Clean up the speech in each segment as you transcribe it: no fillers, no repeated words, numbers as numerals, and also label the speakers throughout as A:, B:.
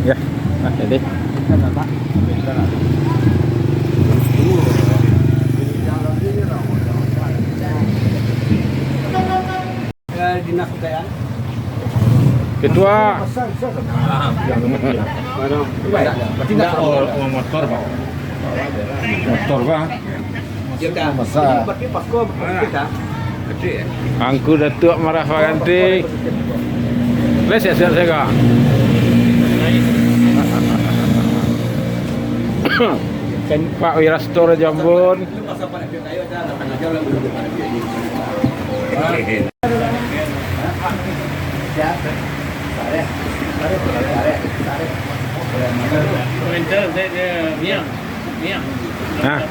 A: Ya, nah jadi.
B: Dinas Kebudayaan.
A: Ketua.
B: Tidak
A: Motor, Pak. Motor, Pak.
B: masa. Tapi Pasko kita.
A: Angku datuk marah Pak Ganti. Les ya saya Kak. Kan Pak Wirastor Jambon. Nah.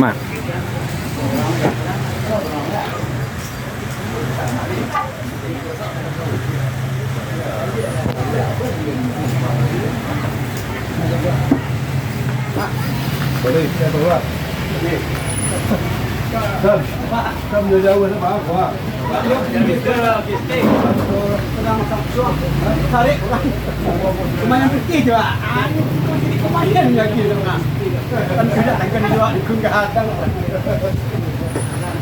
A: Mak.
B: Boleh, saya keluar. Sam jauh na ba? Wah. Sedang suap. Tarik. Lumayan putih juga. Lumayan lagi dengan. Kan sudah tangkan juga di kunggahatan.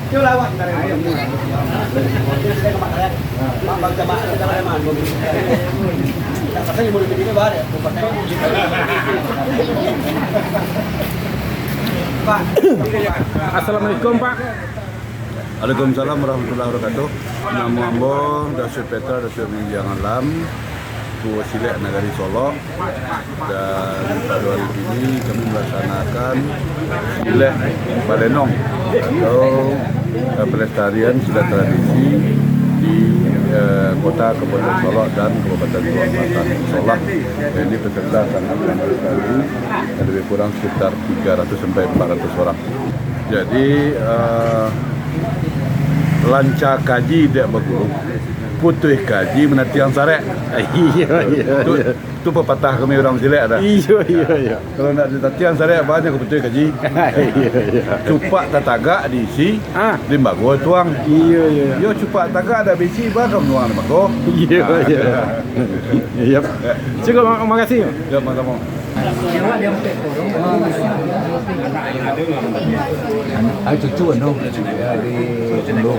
B: Itu lawat dari ini. Saya ke Makassar. Bang jamaah kita mana? Katanya boleh begini bare. Pak.
A: Assalamualaikum Pak.
C: Waalaikumsalam warahmatullahi wabarakatuh. Nama ambo Dasyur Petra Dasyur Minjang Alam Tua Silek Nagari Solo. Dan pada hari ini kami melaksanakan Silek Balenong atau pelestarian silat tradisi di kota Kabupaten Solok dan Kabupaten Selatan Solok. Ini peserta sangat ramai sekali, lebih kurang sekitar 300 sampai 400 orang. Jadi lanca kaji tidak berguru, putih kaji menatiang sarek.
A: Iya.
C: Itu pepatah kami orang Silek ada.
A: Iya.
C: Kalau nak ditatiang sarek banyak ke putih kaji.
A: Iya.
C: Cupak tatagak diisi, limbago tuang.
A: Iya.
C: Yo cupak tagak ada bisi bakam nuang limbago.
A: Iya. Iya. Cukup, makasih.
C: Ya sama-sama.
D: Ayo cucu dong di Solo.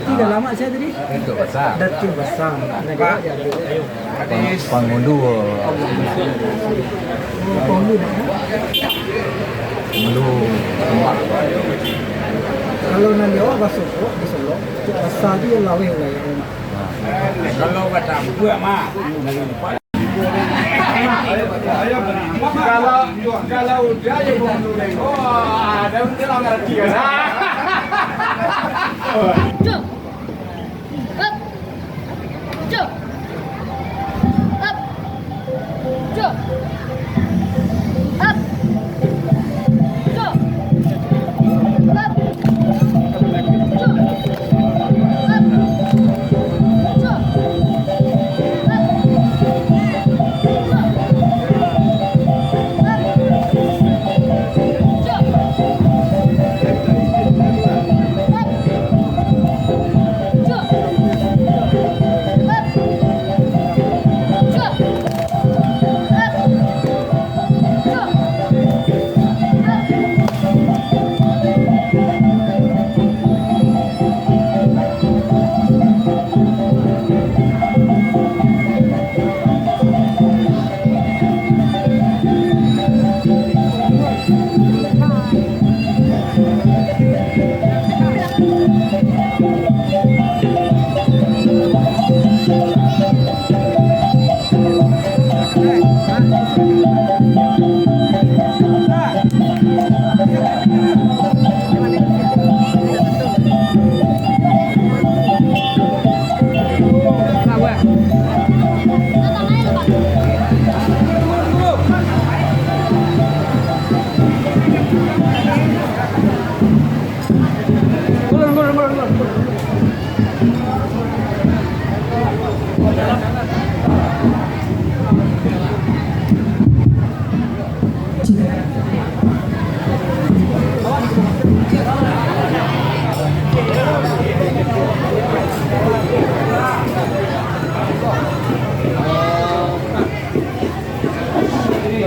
B: Tidak lama saya tadi.
D: Datuk besar.
B: Datuk besar.
D: Pengundu. Pengundu.
B: Kalau nanti awak masuk di Solo, besar dia lawe oleh.
D: Kalau kata buat mah.
B: Kalau dia yang menurut ada mungkin orang ngerti kan.
E: Jump. Up. Jump. Up. Jump. Up. Jump. Up. Jump. Up. Jump.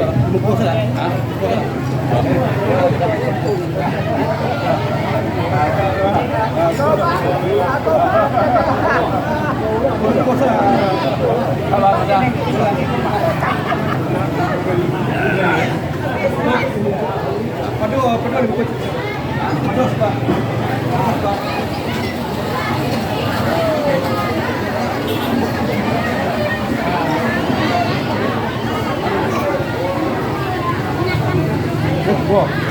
B: Bungkus lah.
A: Hah?
B: Bungkus lah. Aduh, bungkus. Aduh, Pak. Wah.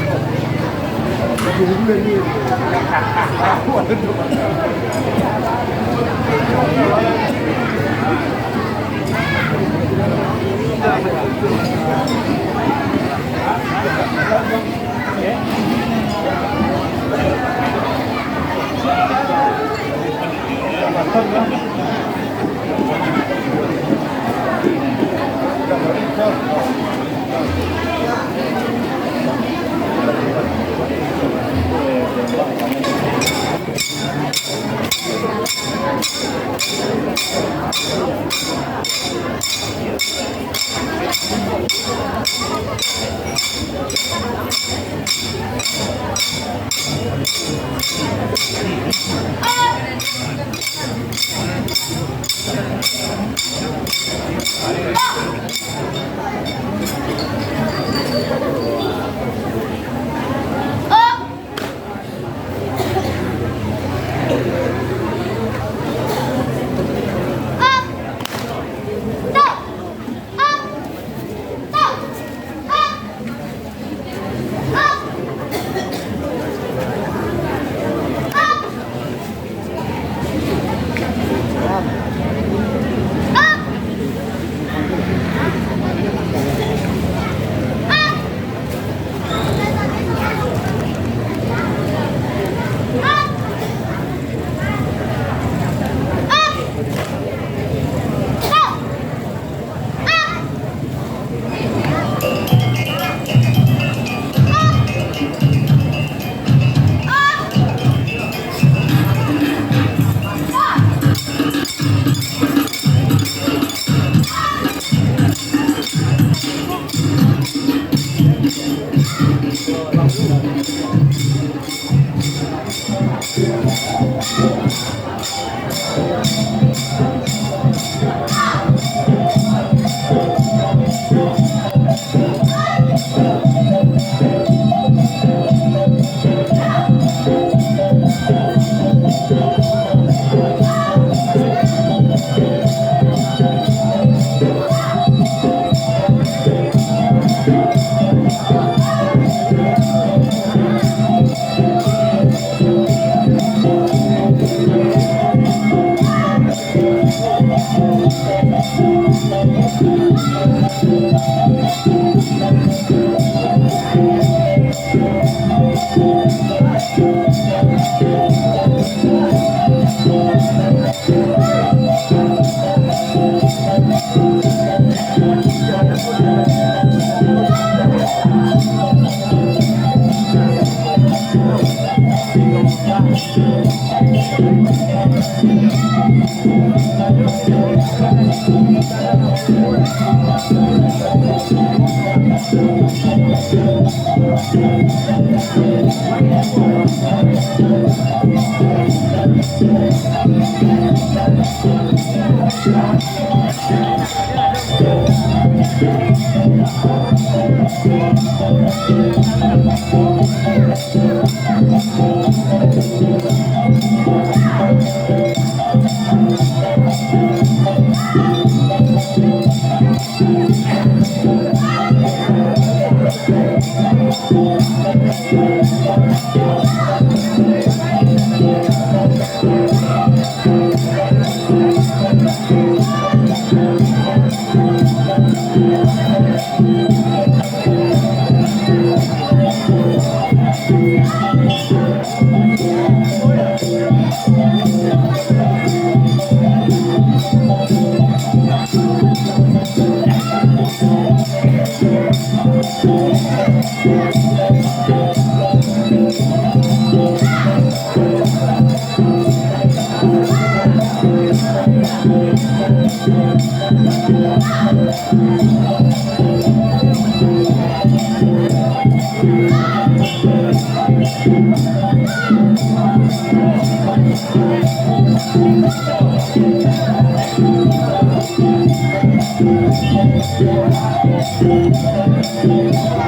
F: Assalamualaikum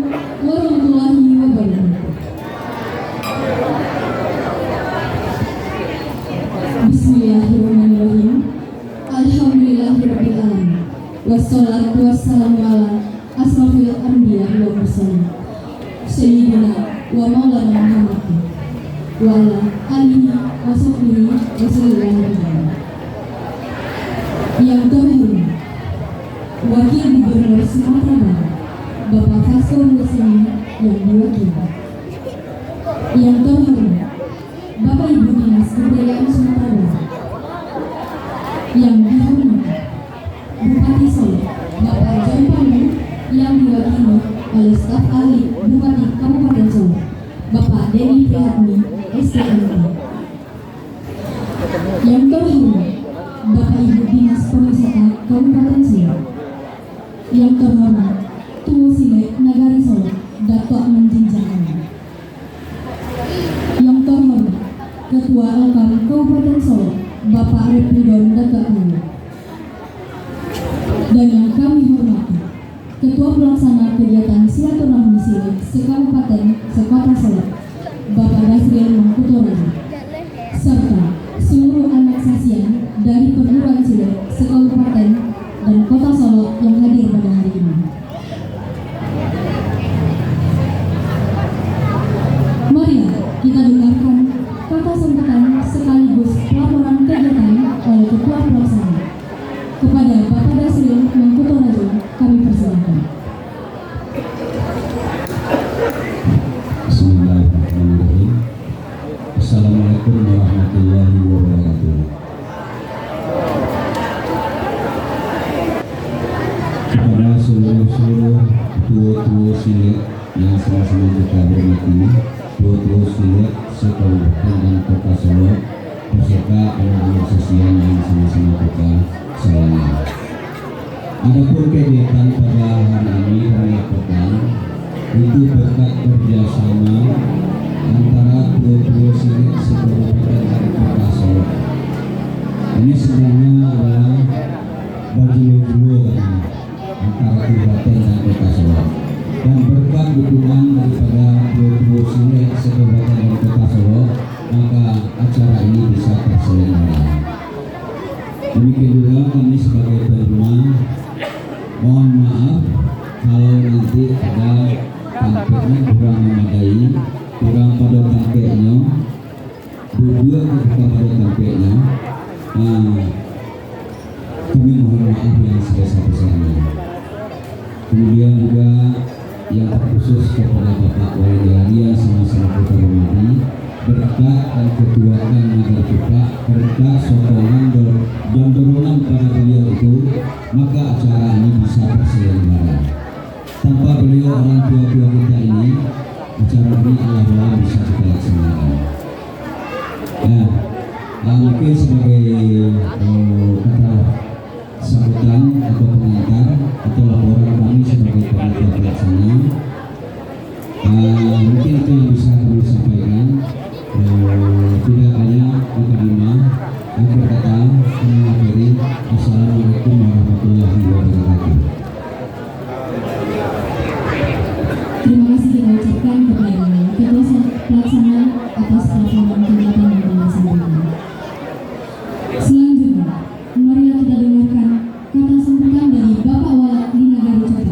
F: warahmatullahi wabarakatuh. Bismillahirrahmanirrahim. Alhamdulillahirabbil alamin. Wassalatu wassalamu ala asrofil anbiya wal mursalin. Sayyidina wa maulana Muhammad wa ala alihi wa sahbihi wa sallam. Yang terhormat Wakil Gubernur Sumatera Barat Bapak Fasko Husaini yang diwakili. Yang terhormat Bapak Ibu Dinas Kebudayaan Sumatera Barat. Yang dihormati Bupati Solo Bapak John Pandu yang diwakili oleh staf ahli Bupati Kabupaten Solo Bapak Denny Prihatmi STMP. Yang terhormat Bapak Ibu Dinas Pariwisata Kabupaten Solo. Yang terhormat Tuwo Sile Nagari Solo Datuk Menjinjang. Yang terhormat Ketua Alkam Kabupaten Solo Bapak Repidon Datuk Ayu. Dan yang kami hormati Ketua Pelaksana Kegiatan Silaturahmi Sile Sekabupaten Sekota Solo Bapak Dasril Mangkutoraja, serta seluruh anak sasian dari perguruan Sile Sekabupaten dan Kota Solo yang hadir pada hari ini. Marilah kita dengarkan kata sambutan sekaligus pelaporan kegiatan oleh Ketua Pelaksana. Kepada Bapak Dasril Mangkutoraja kami persilakan.
G: Bismillahirrahmanirrahim. Assalamualaikum warahmatullahi wabarakatuh. Kepada seluruh Tuwo Sile yang sama-sama kita hormati, Tuwo Sile Sekabupaten dan Kota Solo, beserta anak-anak sosial yang sama-sama kita sayangi. Adapun kegiatan pada hari ini kami lakukan itu berkat kerjasama antara Tuwo Sile Sekabupaten dan Kota Solo. Ini sebenarnya adalah baju-baju antara Kabupaten dan Kota Solo, dan berkat dukungan daripada Tuwo Sile Sekabupaten dan Kota Solo, maka acara ini bisa terselenggara. Demikian juga kami sebagai penerima mohon maaf kalau nanti ada tampilnya kurang memadai, kurang pada tampilnya, berdua ketika pada tampilnya. Kami mohon maaf yang sebesar-besarnya. Kemudian juga yang terkhusus kepada Bapak Wali Daharia sama-sama kita hormati, berkat dan ketuaan agar kita, berkat sokongan dan dorongan pada beliau itu, maka acara ini bisa terselenggara. Tanpa beliau orang tua-tua kita ini, acara ini Allah bisa kita laksanakan. Ya, mungkin sebagai kata sambutan atau pengantar atau laporan kami sebagai panitia pelaksana, mungkin itu yang bisa kami sampaikan. Tidak banyak mukadimah, akhir kata kami mengakhiri. Assalamualaikum warahmatullahi wabarakatuh.
F: Terima kasih kita ucapkan kepada Ketua Pelaksana atas pelaporan kegiatan yang dilaksanakan. Selanjutnya, marilah kita dengarkan kata sambutan dari Bapak Wali Nagari Copat.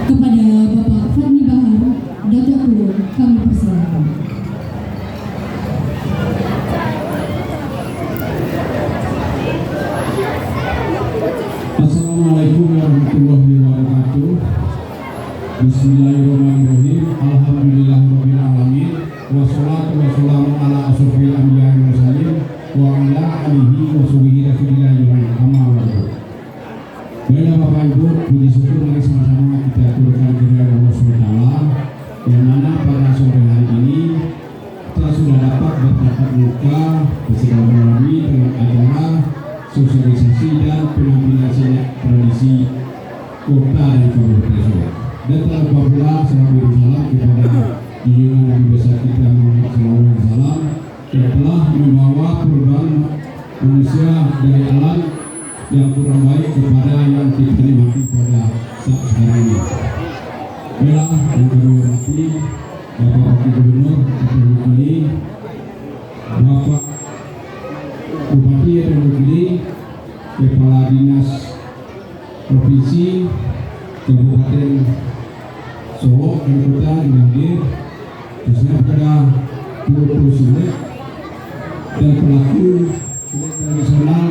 F: Kepada Bapak Fadmi Bahar, Datuk Tuwo, kami persilakan.
H: Assalamualaikum warahmatullahi wabarakatuh. Bismillahirrahmanirrahim. Alhamdulillahirabbil alamin. Wassalatu wassalamu ala asrofil anbiya wal mursalin wa ala alihi wa sahbihi ajmain. Amma ba'du. Baiklah Bapak Ibu, puji syukur mari sama-sama kita aturkan kepada Allah SWT yang mana pada sore hari ini kita sudah dapat bertatap muka bersilaturahmi dengan acara sosialisasi dan penampilan silat tradisi kota dan kabupaten Solo. Dan tak lupa pula selamat salam kepada junjungan Nabi besar kita Muhammad SAW yang telah membawa perubahan manusia dari alam yang kurang baik kepada yang kita nikmati pada saat sekarang ini. Baiklah, yang kami hormati Bapak Wakil Gubernur atau Wakili, Bapak Bupati atau Wakili, Kepala Dinas Provinsi, Kabupaten Solo dan Kota yang hadir, khususnya kepada pengurus silat dan pelaku silat tradisional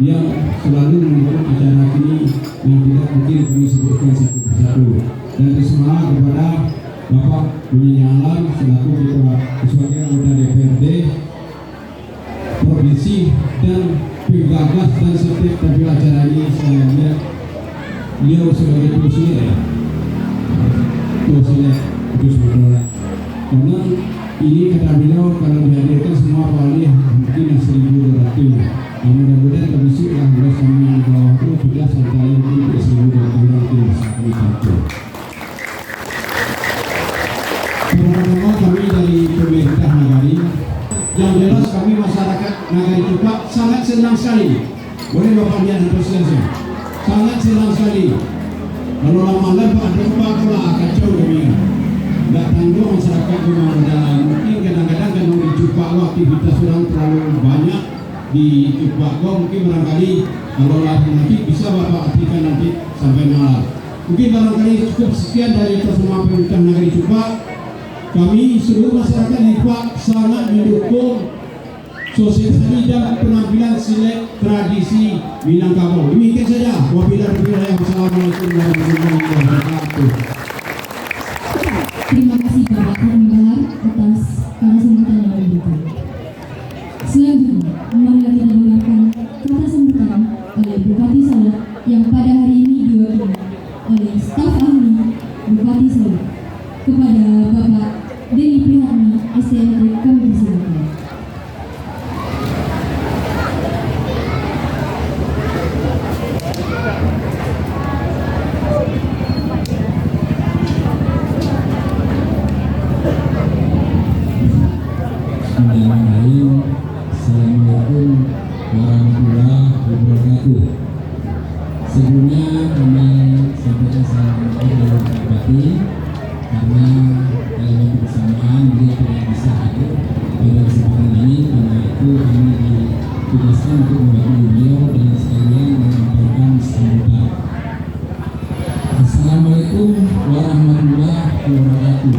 H: yang selalu mendukung acara ini yang tidak mungkin kami sebutkan satu persatu. Dan semua kepada Bapak Bunyi Alam selaku sebagai anggota DPRD Provinsi dan penggagas dan setiap tampil acara ini saya lihat beliau sebagai tusilet itu sebetulnya. Karena ini kata beliau kalau dihadirkan semua wali mungkin 1.200. Mudah-mudahan kondisi yang bersama di bawah itu sudah sampai mungkin 1.200 mungkin bisa kami bantu. Pertama kami dari pemerintah Nagari, yang jelas kami masyarakat Nagari Tupak sangat senang sekali. Boleh Bapak lihat antusiasnya, sangat senang sekali. Kalau lama-lama Pak Tupak lah kacau kami. Tidak tanggung masyarakat memang mungkin kadang-kadang kan di Tupak aktivitas orang terlalu banyak di Tupak mungkin barangkali kalau nanti bisa Bapak artikan nanti sampai malam. Mungkin barangkali cukup sekian dari semua pemerintah Nagari Tupak. Kami seluruh masyarakat di Tupak sangat mendukung sosialisasi dan penampilan silat tradisi Minangkabau. Demikian saja. Wabillahi. Wassalamualaikum warahmatullahi wabarakatuh.
F: Terima kasih Bapak Pembahar atas sambutan yang diberikan. Selanjutnya, mari kita dengarkan kata sambutan oleh Bupati Solo yang pada hari ini diwakili oleh staf ahli Bupati Solo kepada Bapak Denny Prihatmi, STMT. Kami persilakan.
G: Assalamualaikum warahmatullahi wabarakatuh. Sebelumnya kami sampaikan salam kepada Bupati karena dalam waktu bersamaan dia tidak bisa hadir pada kesempatan ini, karena itu kami ditugaskan untuk mewakili beliau dan sekalian menyampaikan sambutan. Assalamualaikum warahmatullahi wabarakatuh.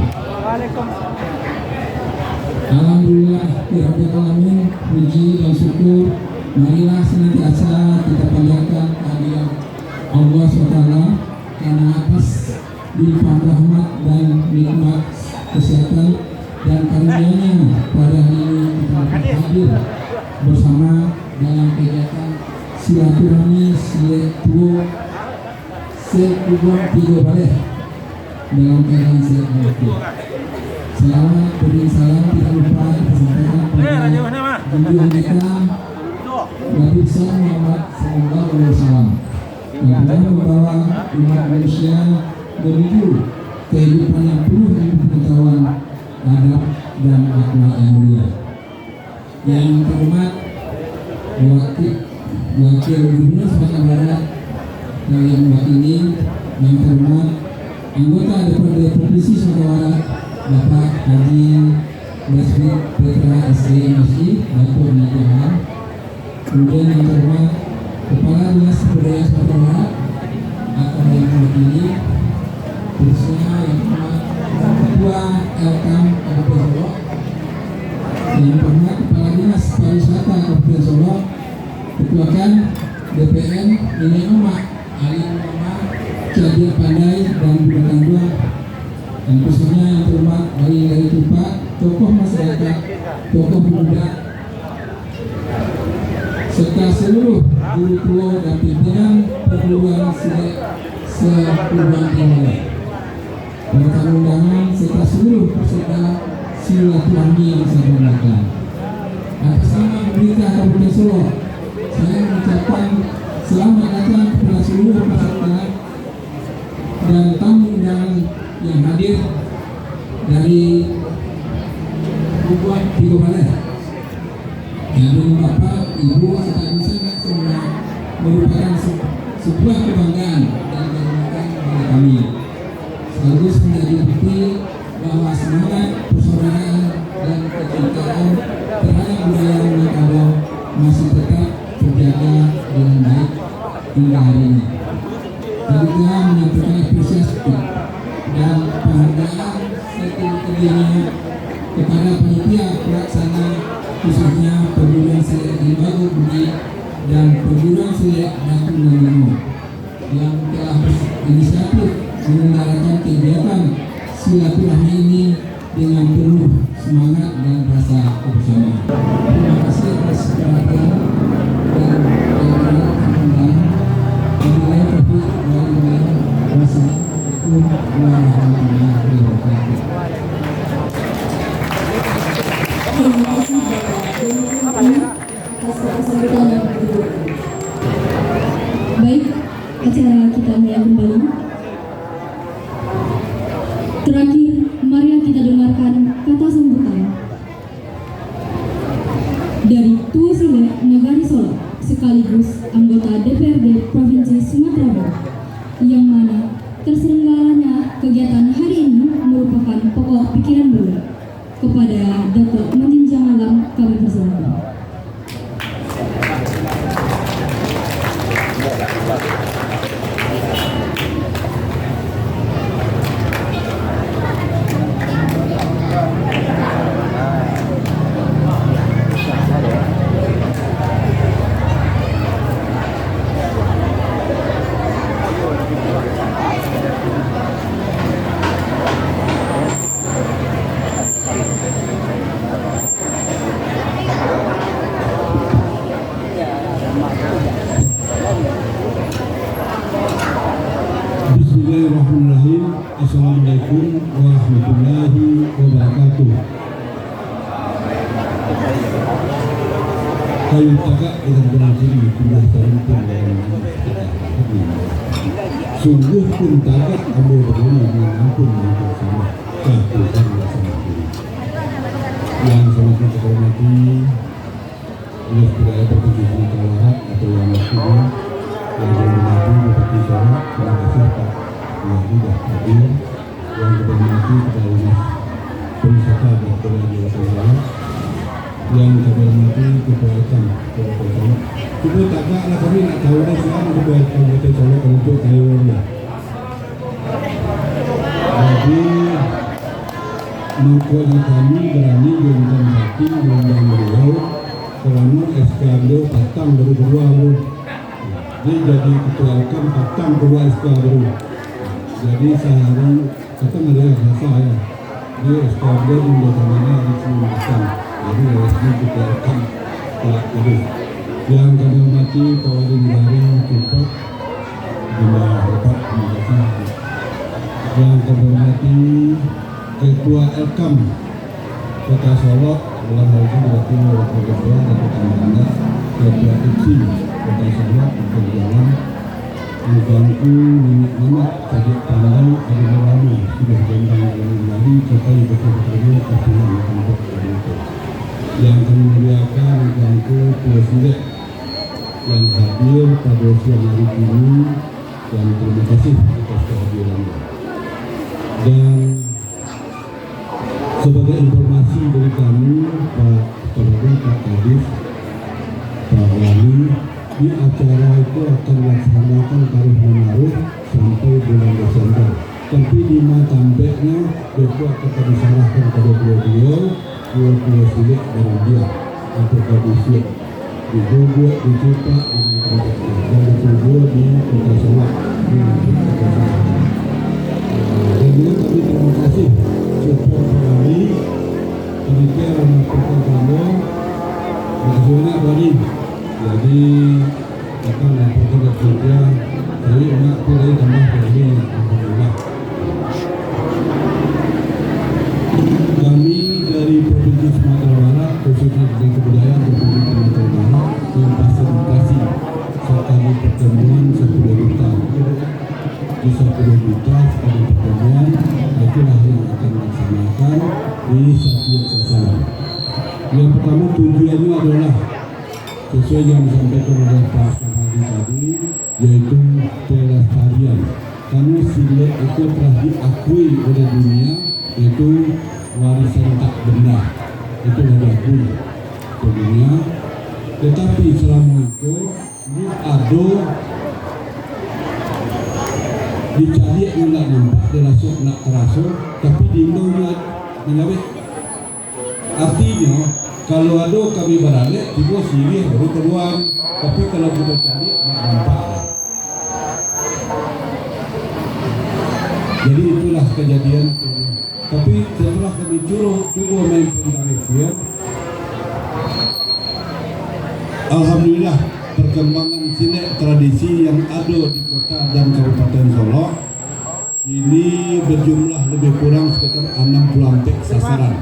G: Alhamdulillah, Rabbil Alamin, puji dan syukur marilah senantiasa kita panjatkan kehadiran Allah SWT karena atas limpahan rahmat dan nikmat kesehatan dan karunia-Nya pada hari ini kita hadir bersama dalam kegiatan silaturahmi Sekubang Tiga Baleh dalam keadaan sehat walafiat. Selamat beri salam tidak lupa disampaikan pada junjungan kita Nabi besar Muhammad SAW yang telah membawa umat manusia menuju kehidupan yang penuh dengan pengetahuan, adab dan akhlak yang mulia. Yang terhormat Wakil Gubernur Sumatera Barat yang mewakili, yang terhormat anggota DPRD Provinsi Sumatera Barat Bapak Haji Basri Petra SDMSI Bapak Nijahan, kemudian yang terhormat Kepala Dinas Kebudayaan Sumatera Barat atau yang mewakili, khususnya yang terhormat Ketua Elkam Kabupaten Solo, yang terhormat Kepala Dinas Pariwisata Kabupaten Solo, Ketua KAN DPN Nini Oma Alim Mama Cadir Pandai dan Budakan Dua, dan khususnya yang terhormat dari Tupak, tokoh masyarakat, tokoh pemuda, serta seluruh guru tua dan pimpinan perguruan silat se-Kubang Timur. berkat undangan serta seluruh peserta silaturahmi yang saya hormatkan. Atas nama pemerintah Kabupaten Solo, saya mengucapkan selamat datang kepada seluruh peserta dan tamu undangan yang hadir dari Bukuan Tiga Balai. Dan Bapak, Ibu, serta anak semua merupakan sebuah kebanggaan dan kehormatan bagi kami. Sekaligus menjadi bukti bahwa semangat persaudaraan dan kecintaan terhadap budaya Minangkabau masih tetap terjaga dengan baik hingga hari ini. Kami telah menyampaikan apresiasi dan penghargaan setinggi-tingginya kepada panitia pelaksana, khususnya perguruan silat di Bagu Budi dan perguruan silat Batu Nangino yang telah berinisiatif menyelenggarakan kegiatan silaturahmi ini dengan penuh semangat dan rasa kebersamaan. Terima kasih atas perhatian dan undangan. Wabillahi taufiq wal hidayah. Wassalamualaikum warahmatullahi wabarakatuh.
F: Terima kasih Bapak atas sambutan yang begitu. Baik, acara kita mulai kembali. Terakhir, mari kita dengarkan kata sambutan dari Tua Silat Nagari Solo sekaligus anggota DPRD Provinsi Sumatera Barat, yang mana terselenggaranya kegiatan hari ini merupakan pokok pikiran beliau. Kepada Dr. Mantinjang Alam kami persilakan.
H: Bismillahirrahmanirrahim. Assalamualaikum warahmatullahi wabarakatuh. Kayu tagak dengan berakhiri pindah teruntung dalam kita. Sungguh pun tagak ambo berdua dengan ampun yang bersama Tuhan bersama diri. Yang sama kita hormati oleh budaya pertunjukan kalahat atau yang maksudnya yang berhormati Bupati Solo, terima kasih Pak yang sudah hadir, yang berhormati kepada Dinas Pariwisata dan Kebudayaan Solo, yang berhormati Ketua Solo. Kita tak lah kami nak tahu dah sekarang Ketua Solo untuk Taiwan. Jadi mengkuali kami berani dengan hati dengan beliau kerana SK beliau datang dari berdua beliau. Dia jadi ketua UKAM datang keluar SK baru. Jadi sehari datang ada rasa ya. Dia SK dia di mana di sini datang. Jadi resmi ketua UKAM Pak Ibu. Yang kami hormati Pak Wali Negara Tempat Bunda Bapak terima kasih. Yang kami hormati Ketua LKAM Kota Solo dalam hal ini berarti Wakil Ketua dan Ketua Ketua IPSI Kota Solo untuk jalan Bangku Nenek Mamat Sajik Pandai Adi Lama sudah jembang dari serta betul-betul kepulan untuk itu yang kami muliakan Bangku Tua Silat yang hadir pada siang hari ini dan terima kasih atas kehadirannya. Dan sebagai informasi dari kami Pak Ketua Pak Kadis Pak Wali, di acara itu akan dilaksanakan tarikh menaruh sampai bulan Desember. Tapi di Matampeknya itu akan diserahkan kepada beliau dua silat dari dia untuk kadisiat di Bogor, di Cipa, dan di Bogor di Kota Solo. Dan juga kami terima kasih support kami demikian melakukan kamu maksudnya bagi jadi akan melakukan kerja dari anak pilih tambah lagi alhamdulillah. ini satu sasaran. Yang pertama tujuannya adalah sesuai yang disampaikan oleh Pak Samadi tadi, yaitu pelestarian. Karena silet itu telah diakui oleh dunia, yaitu warisan tak benda. Itu sudah diakui oleh dunia. Tetapi selama itu ini ada dicari yang nak nampak, dirasuk nak terasa, tapi dindungnya menawet. Artinya kalau ada kami beralih, tiba sirih baru keluar. Tapi kalau kita cari nak nampak. Jadi itulah kejadian. Tapi setelah kami cuba main pentarisian, alhamdulillah perkembangan sinek tradisi yang ada di kota dan Kabupaten Solo ini berjumlah lebih kurang sekitar 60 sasaran.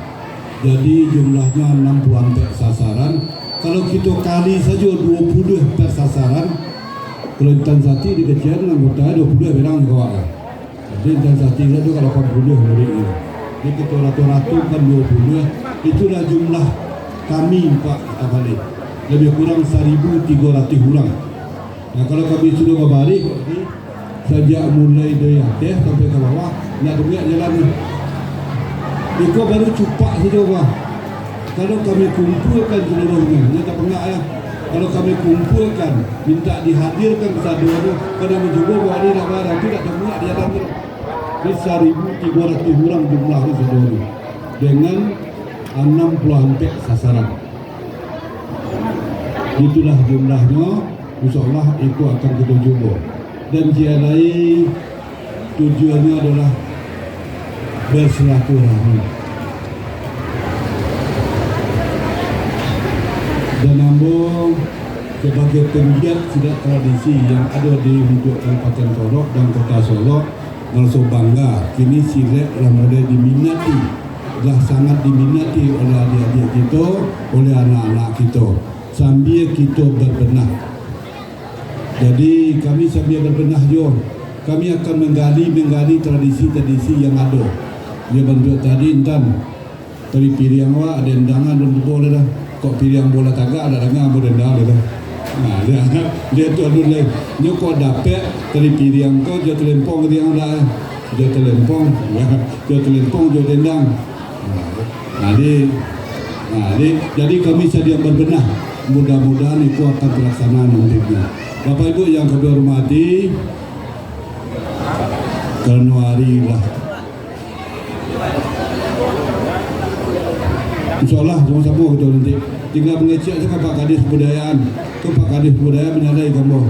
H: Jadi jumlahnya 60 sasaran. Kalau kita kali saja 20 per sasaran, kalau Intan Sati dikecil anggota 20 berang kawan. Jadi Intan Sati saja kalau 80 hari ini. Jadi kita rata-rata kan 20. Itulah jumlah kami Pak Kepala. Lebih kurang 1.300 orang. Nah kalau kami sudah berbalik, sejak mulai dari atas sampai ke bawah, nak dengar jalan ni. Itu baru cupak saja Pak. Kalau kami kumpulkan seluruhnya, dia tak pernah ya. Kalau kami kumpulkan, minta dihadirkan ke satu itu, pada mencuba bawa dia nak barang, tapi tak dengar dia jalan tu. Ini 1.300 orang jumlah itu seluruhnya. Dengan 60 sasaran. Itulah jumlahnya, insyaAllah itu akan kita cuba. Dan tiada tujuannya adalah bersilaturahmi. Dan namun sebagai penggiat silat tradisi yang ada di untuk Kabupaten Solo dan Kota Solo, merasa bangga kini silat telah mulai diminati, telah sangat diminati oleh adik-adik kita, oleh anak-anak kita. Sambil kita berbenah. Jadi kami sambil berbenah juga, kami akan menggali tradisi-tradisi yang ada. Dia bentuk tadi Intan, tadi piriang awak ada endangan dan boleh dah. Kok piriang bola tagak ada dengar berdendang dah. Nah dia tu ada lain. Dia kok dapat tadi piriang kau dia terlempong dia dah. Dia terlempong, dia terlempong dia dendang. Jadi kami sedia berbenah. Mudah-mudahan itu akan terlaksana nantinya. Bapak Ibu yang kami hormati, Januari lah. InsyaAllah sama-sama kita nanti tinggal mengecek saja Pak Kadis Kebudayaan. Itu Pak Kadis Kebudayaan menyadari kamu.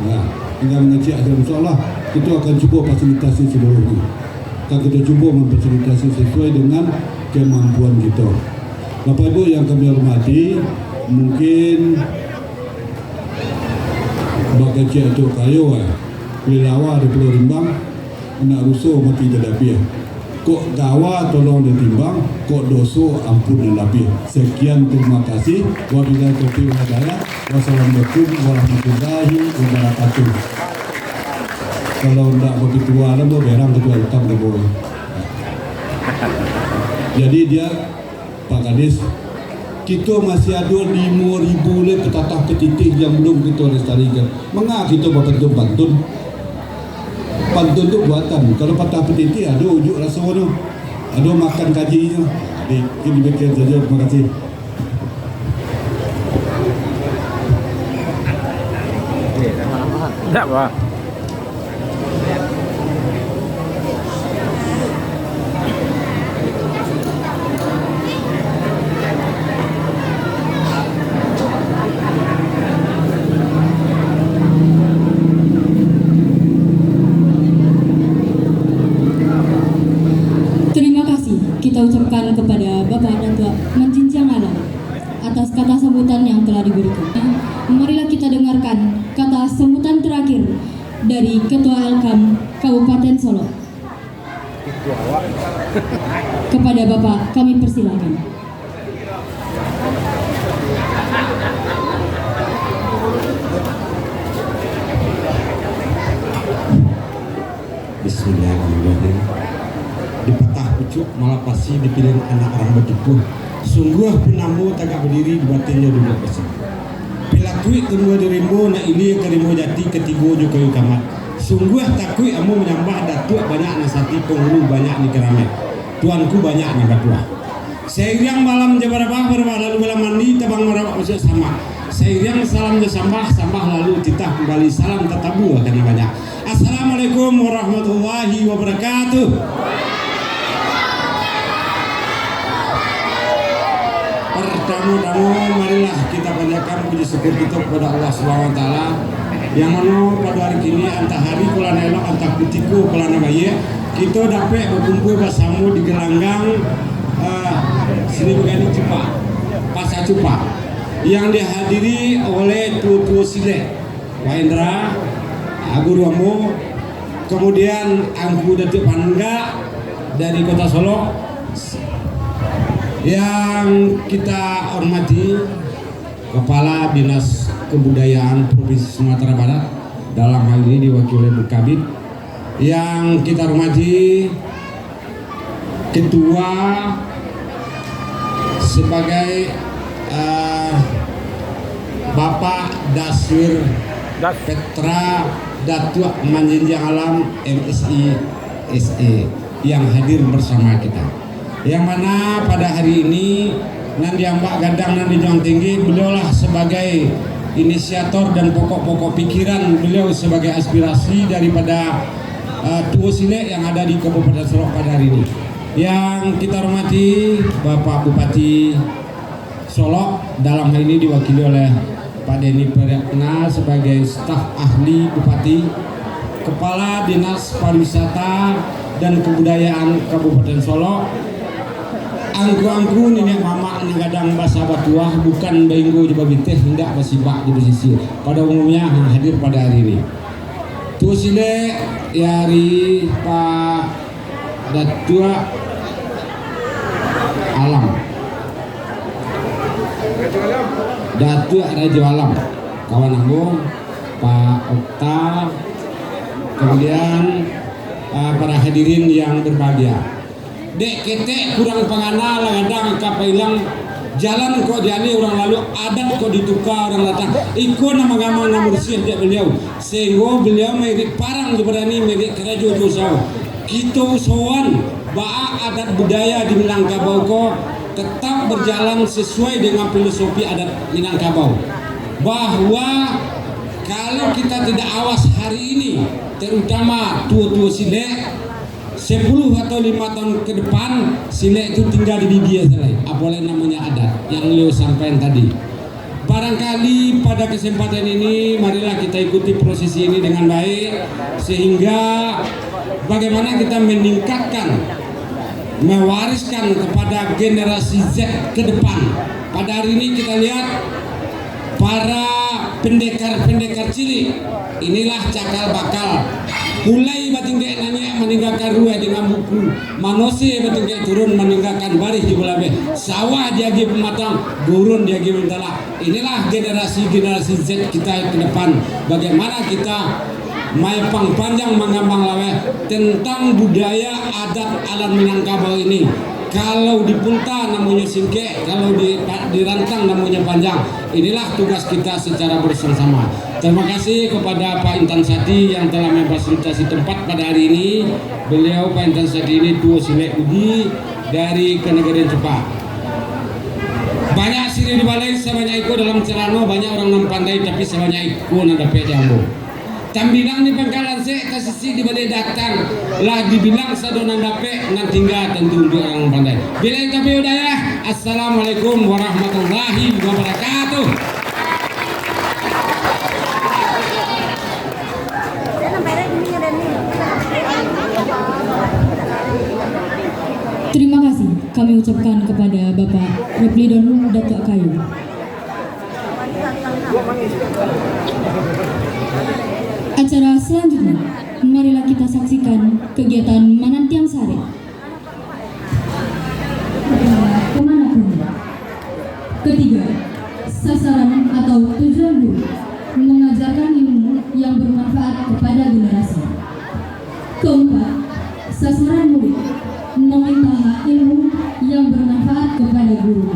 H: Nah, tinggal mengecek saja. InsyaAllah kita akan cuba fasilitasi seluruhnya. Kita cuba memfasilitasi sesuai dengan kemampuan kita. Bapak Ibu yang kami hormati, mungkin bakal cek tu kayu Pelawa di Pulau Rimbang nak rusuh mati terdapi. Kok gawa tolong ditimbang, kok doso ampun dan lapih. Sekian, terima kasih. Wabillahi taufiq wal hidayah. Wassalamualaikum warahmatullahi wabarakatuh. Kalau tidak begitu alam tu berang ketua hitam tu boleh. Jadi dia Pak Kadis, kita masih ada 5,000 le petatah petitik yang belum kita lestarikan. Mengapa kita berbentuk pantun? Pantun tu buatan. Kalau patah petitik ada ujuk rasa tu, ada makan kajinya. Jadi kita bikin saja. Terima kasih.
A: Tak apa.
F: Kita ucapkan kepada Bapak dan Tua Menjinjang Alam atas kata sambutan yang telah diberikan. Marilah kita dengarkan kata sambutan terakhir dari Ketua Alkam Kabupaten Solo. Kepada Bapak kami persilakan.
H: Bismillahirrahmanirrahim. Di patah cucuk malah pasti dipilih anak orang berjepun. Sungguh penamu tagak berdiri di batinnya duduk bersih. Pilakui tunggu dirimbo na ili kerimo jati ketigo jo kayu kamat. Sungguh takui amu menyambah datuk banyak nasati penghulu banyak ni kerame. Tuanku banyak ni batua. Seiring malam jabarabah lalu malam mandi tabang marawak masuk sama. Seiring salam jasambah sambah lalu titah kembali salam tatabu akan banyak. Assalamualaikum warahmatullahi wabarakatuh. Pertama-tama marilah kita panjatkan puji syukur kita kepada Allah Subhanahu wa taala yang mana pada hari ini antah hari kula elok antah putiku kula bayi kita dapat berkumpul bersama di gelanggang sini begini Cupa Pasar Cupa yang dihadiri oleh tua-tua Silek Wahendra Agu Ruambo, kemudian Angku Datuk Panengga dari Kota Solo yang kita hormati Kepala Dinas Kebudayaan Provinsi Sumatera Barat, dalam hal ini diwakili Bu Kabid, yang kita hormati Ketua sebagai Bapak Daswir Petra Datuk Manjinjang Alam MSI SE yang hadir bersama kita, yang mana pada hari ini Nandi Ambak Gadang Nandi Juang Tinggi, beliaulah sebagai inisiator dan pokok-pokok pikiran beliau sebagai aspirasi daripada Tua Silek yang ada di Kabupaten Solok pada hari ini. Yang kita hormati Bapak Bupati Solok, dalam hal ini diwakili oleh Pak Denny Priyatna sebagai staf ahli Bupati, Kepala Dinas Pariwisata dan Kebudayaan Kabupaten Solok, angku-angku nenek mama negadang bahasa batuah bukan bainggo di babiteh hingga basibak di pesisir pada umumnya hadir pada hari ini. Tua Silek dari Pak Datua Alam Datua Raja Alam kawan aku Pak Okta, kemudian para hadirin yang berbahagia. Dek ketek kurang pangana kadang kapailang jalan kok jani orang lalu adat kok ditukar orang datang ikut nama gamang nama bersih dia beliau sehingga beliau merik parang berani merik kerajaan usau kita usahawan bahwa adat budaya di Minangkabau kok tetap berjalan sesuai dengan filosofi adat Minangkabau, bahwa kalau kita tidak awas hari ini terutama tua-tua Silek 10 atau 5 tahun ke depan Silek itu tinggal di dia selai apalagi namanya adat yang beliau sampaikan tadi. Barangkali pada kesempatan ini marilah kita ikuti prosesi ini dengan baik sehingga bagaimana kita meningkatkan, mewariskan kepada generasi Z ke depan. Pada hari ini kita lihat para pendekar-pendekar cilik inilah cakal bakal mulai batingkai nanya meninggalkan ruah dengan buku manusia batingkai turun meninggalkan baris di belabe sawah diagi pematang gurun diagi mentala. Inilah generasi Z kita ke depan, bagaimana kita maipang panjang mengambang lawe tentang budaya adat alam Minangkabau ini. Kalau dipunta namanya singke, kalau dirantang namanya panjang. Inilah tugas kita secara bersama-sama. Terima kasih kepada Pak Intan Sati yang telah memfasilitasi tempat pada hari ini. Beliau Pak Intan Sati ini Tua Silek Udi dari Kenegarian Cepat. Banyak sini di balai sebanyak ikut dalam Cerano, banyak orang nam pandai tapi sebanyak ikut nada pejambu. Tambilang di Pangkalan kasih di balai datang lah dibilang sadonan dape nan tinggal tentu untuk orang pandai. Bila tapi udah ya. Assalamualaikum warahmatullahi wabarakatuh.
F: Terima kasih kami ucapkan kepada Bapak Replidon Datuk Kayu. Acara selanjutnya, marilah kita saksikan kegiatan Manantiang Sari. Kemanapun. Ketiga, sasaran atau tujuan guru mengajarkan ilmu yang bermanfaat kepada generasi. Keempat, sasaran murid meminta kepada guru.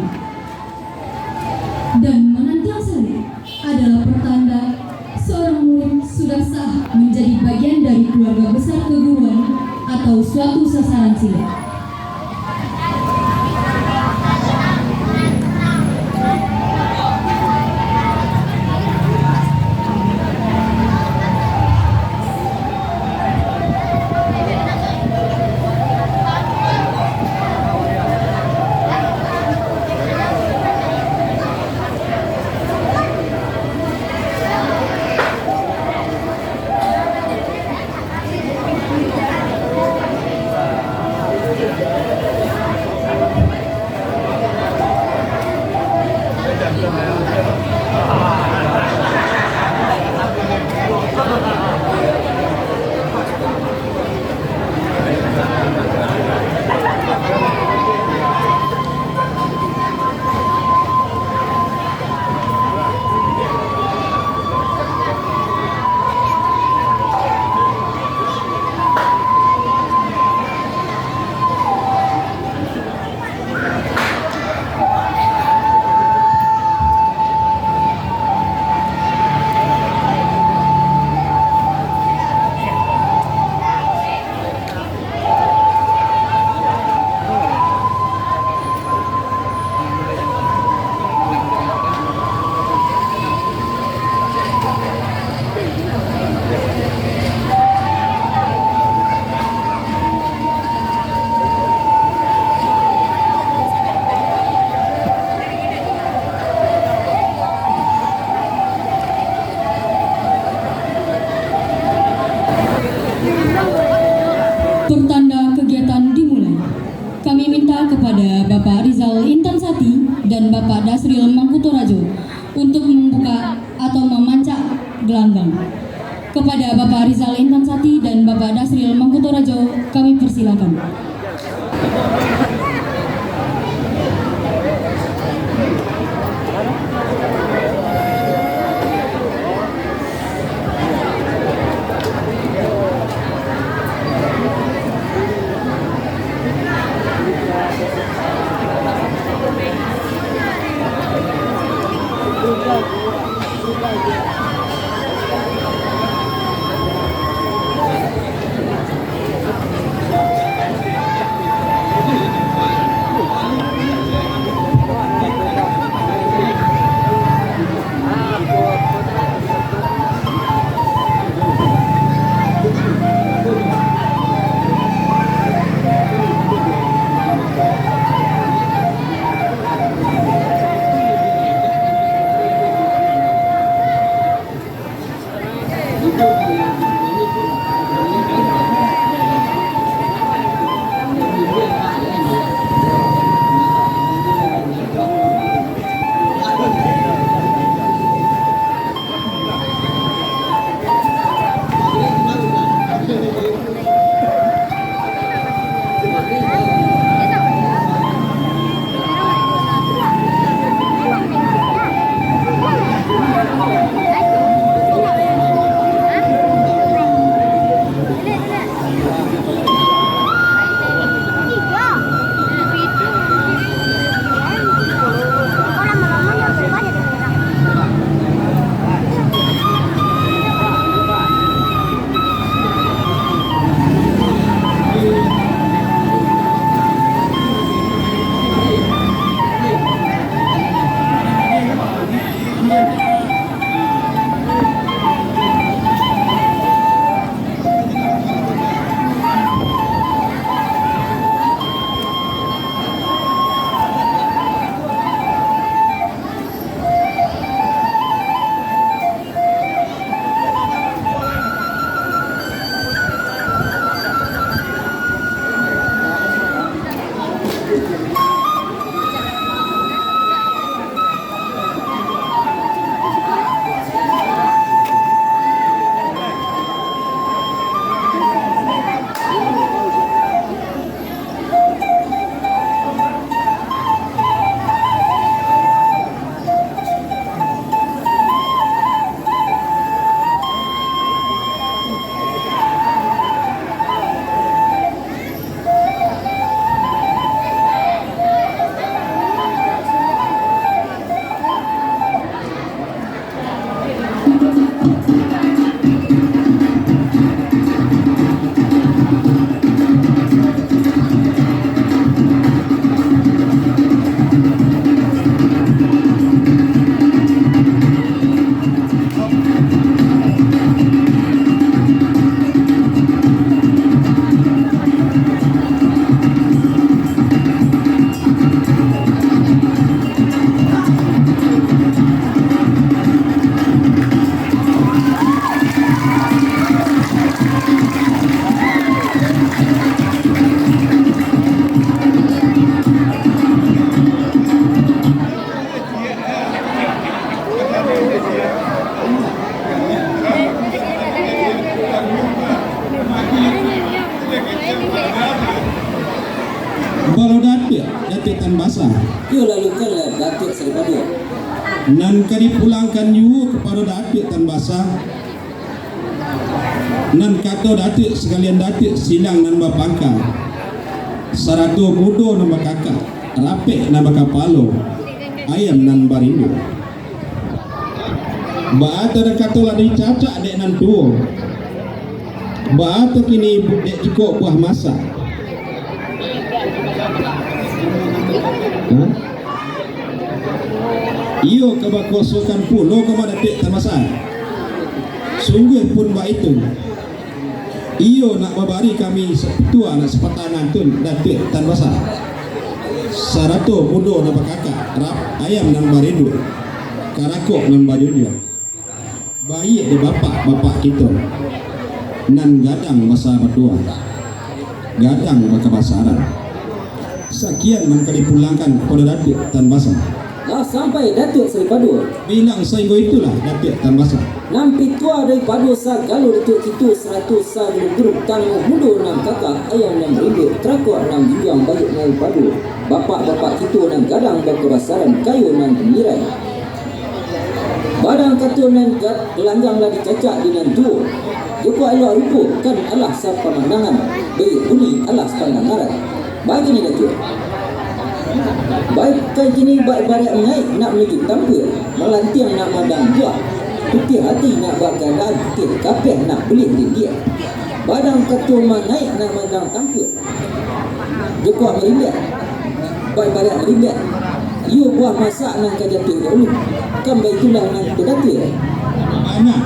F: Dan menantiang sari adalah pertanda seorang murid sudah sah menjadi bagian dari keluarga besar keguruan atau suatu sasaran silat. Pertanda kegiatan dimulai. Kami minta kepada Bapak Rizal Intansati dan Bapak Dasril Mangkutorajo untuk membuka atau memancak gelanggang. Kepada Bapak Rizal Intansati dan Bapak Dasril Mangkutorajo, kami persilakan.
G: Ia lalukanlah Datuk Seri Padu.
H: Nan dipulangkan juga kepada Datuk Tan Basah. Nan kata Datuk sekalian Datuk silang nan bapangka. Saratu mudo nama kakak, rapek nama kapalo, ayam nan barindo. Baata dah kata lah dari cacak dek nan tua. Baata kini dek ikut buah masak. Iyo kaba kosokan pulau kaba datik termasan. Sungguh pun buat itu. Iyo nak membari kami sepetua nak sepatanan tu datik tan basah. Sarato mudo nama kakak, rap ayam nan barindo. Karakok nan bajunya. Bayi di bapak kita. Nan gadang masa berdua. Gadang baka basaran. Sekian man dipulangkan kepada Datuk Tan Basah.
G: Dah sampai Datuk Seri Padu.
H: Bilang sehingga itulah Datuk Tan Basah.
G: Nampi tua dari Padu Sagalo Datuk Kitu 100 Sagalo Grup Tangguh Mudo 6 kakak ayam 6 ringgit terakuk 6 jinjang bajet dari Padu. Bapak-bapak Kitu 6 gadang berkebasaran kayu 6 pemirai. Badang kata nan gelanggang lah dicacak di nan tu. Joko elok rupa kan alah sah pemandangan. Baik bunyi alah pandangaran. Bagi ni Datuk. Baik kan kini baik-baik naik nak menuju tampil. Melantiang nak madang buah. Putih hati nak bakalan. Putih kapeh nak beli dia. Badang kata naik nak madang tampil. Joko merindat. Baik-baik merindat. Ia buah masak nak kajatul dahulu. Kan baik itulah nak berdatil.
H: Anak.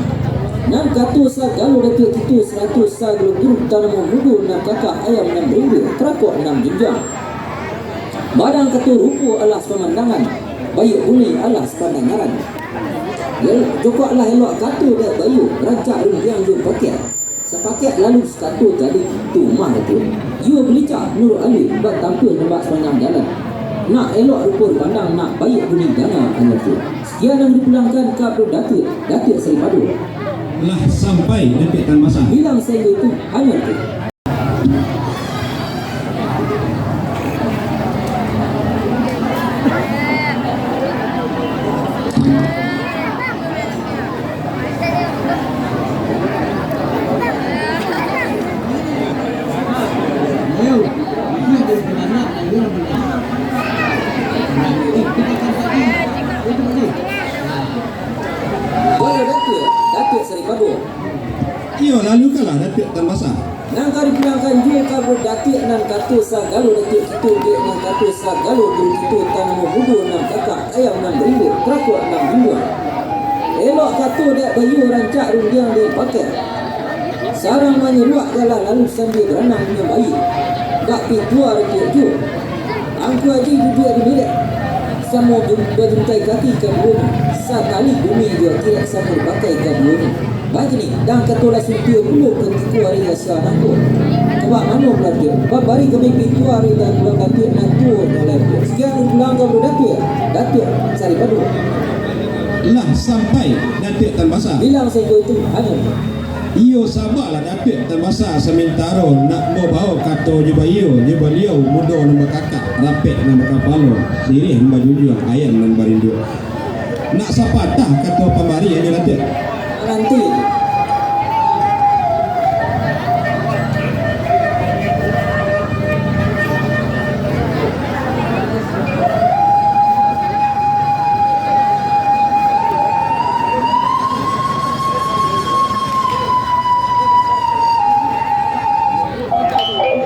G: Nan kata Sagalo Datuk Kitu 100 Sagalo Grup Tanaman Mudu 6 kakak ayam 6 ringgit terakuk 6 jinjang. Badang kata rupa alas pemandangan. Bayu bunyi alas pandangaran. Joko lah elok kata dia bayu rancak rungiang jum paket. Sepaket lalu sekatu jadi tu mah itu. Ia belicak Nur Ali buat tampil nampak sepanjang jalan. Nak elok rupa pandang nak baik bunyi dana hanya tu. Sekian yang dipulangkan ke Datuk Seri Padu.
H: Lah sampai Datuk Tan Basah.
G: Bilang saya itu hanya tu. Datuk Seri Padu.
H: Iyo lalu kalah Datuk Tan Basah.
G: Nang kari pulangkan juga kabur Datuk nan kata Sagalo Datuk Kitu dia nan kata Sagalo Grup Kitu Tanaman Mudu 6 kakak ayam 6 ringgit terakuk 6 jinjang. Elok kata dek bayu rancak rundiang dia pakai. Sarang menyeruak galah lalu sambil berenang punya bayi. Tak pintua Datuk Ju. Angku haji duduk di bilik. Sama berjuntai kaki ke bumi. Sekali bumi dia tidak sama dipakai ke bumi. Bagi ni, dan katolah sutia puluh ketiku hari rasa nangkut. Sebab mana pula dia? Bari kami pintu hari dan pulang Datuk nantur oleh dia. Sekian pulang ke Datuk Seri Padu.
H: Lah sampai Datuk Tan Basah.
G: Bilang saya itu hanya
H: Iyo sabarlah Datuk Tan Basah sementara nak mau bawa kata je beliau muda nama kakak rapek nama kapalo sirih nama jujur ayam nama barindo. Nak sapatah kata pembari aja Datuk.
G: nanti.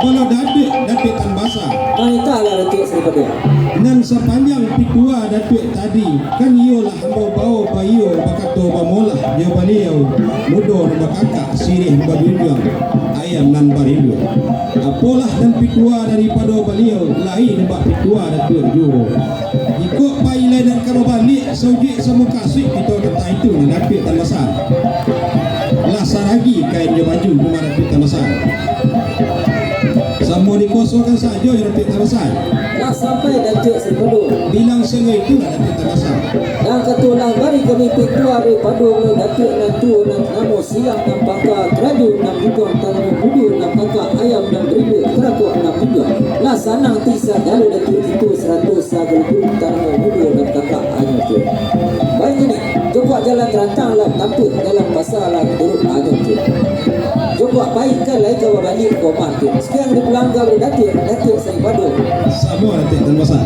H: Kalau Datuk Tan Basah
G: Wanita lah Datuk Seri Padu.
H: nan sepanjang pikua Datuk tadi kan iolah hamba bau bayo bakato bamolah dia beliau mudo nama kakak sirih bajujang ayam nan barindo apalah dan pikua daripada beliau lain bak pikua Datuk jo ikut pailai dan kalau balik saudi sama kasih kita kata itu Datuk Tan Basah lah saragi kain dia baju rumah Datuk Tan Basah sama mau dikosongkan saja Datuk Tarasai.
I: Dah sampai Datuk Seri Padung.
H: Bilang sengai itu Datuk Tarasai.
I: Dan ketua bari kami Ketua Dari Padung Datuk Nantu Namo Silang dan Pakar Keraju 6 juga Tanamu Budu 6 kakak Ayam dan Beribu Kerakuk 6 juga Lah Sanang Tisa Galu Datuk itu 100 Sagel Tanamu Budu 6 kakak Ayam tu. Baik ini coba jalan terantang lah tamput dalam pasal lah turut Ayam tu. Coba baikkan lagi kalau balik komat tu. Sekian dipelanggar Datuk Seri Padung.
H: Sama Datuk Tarasai.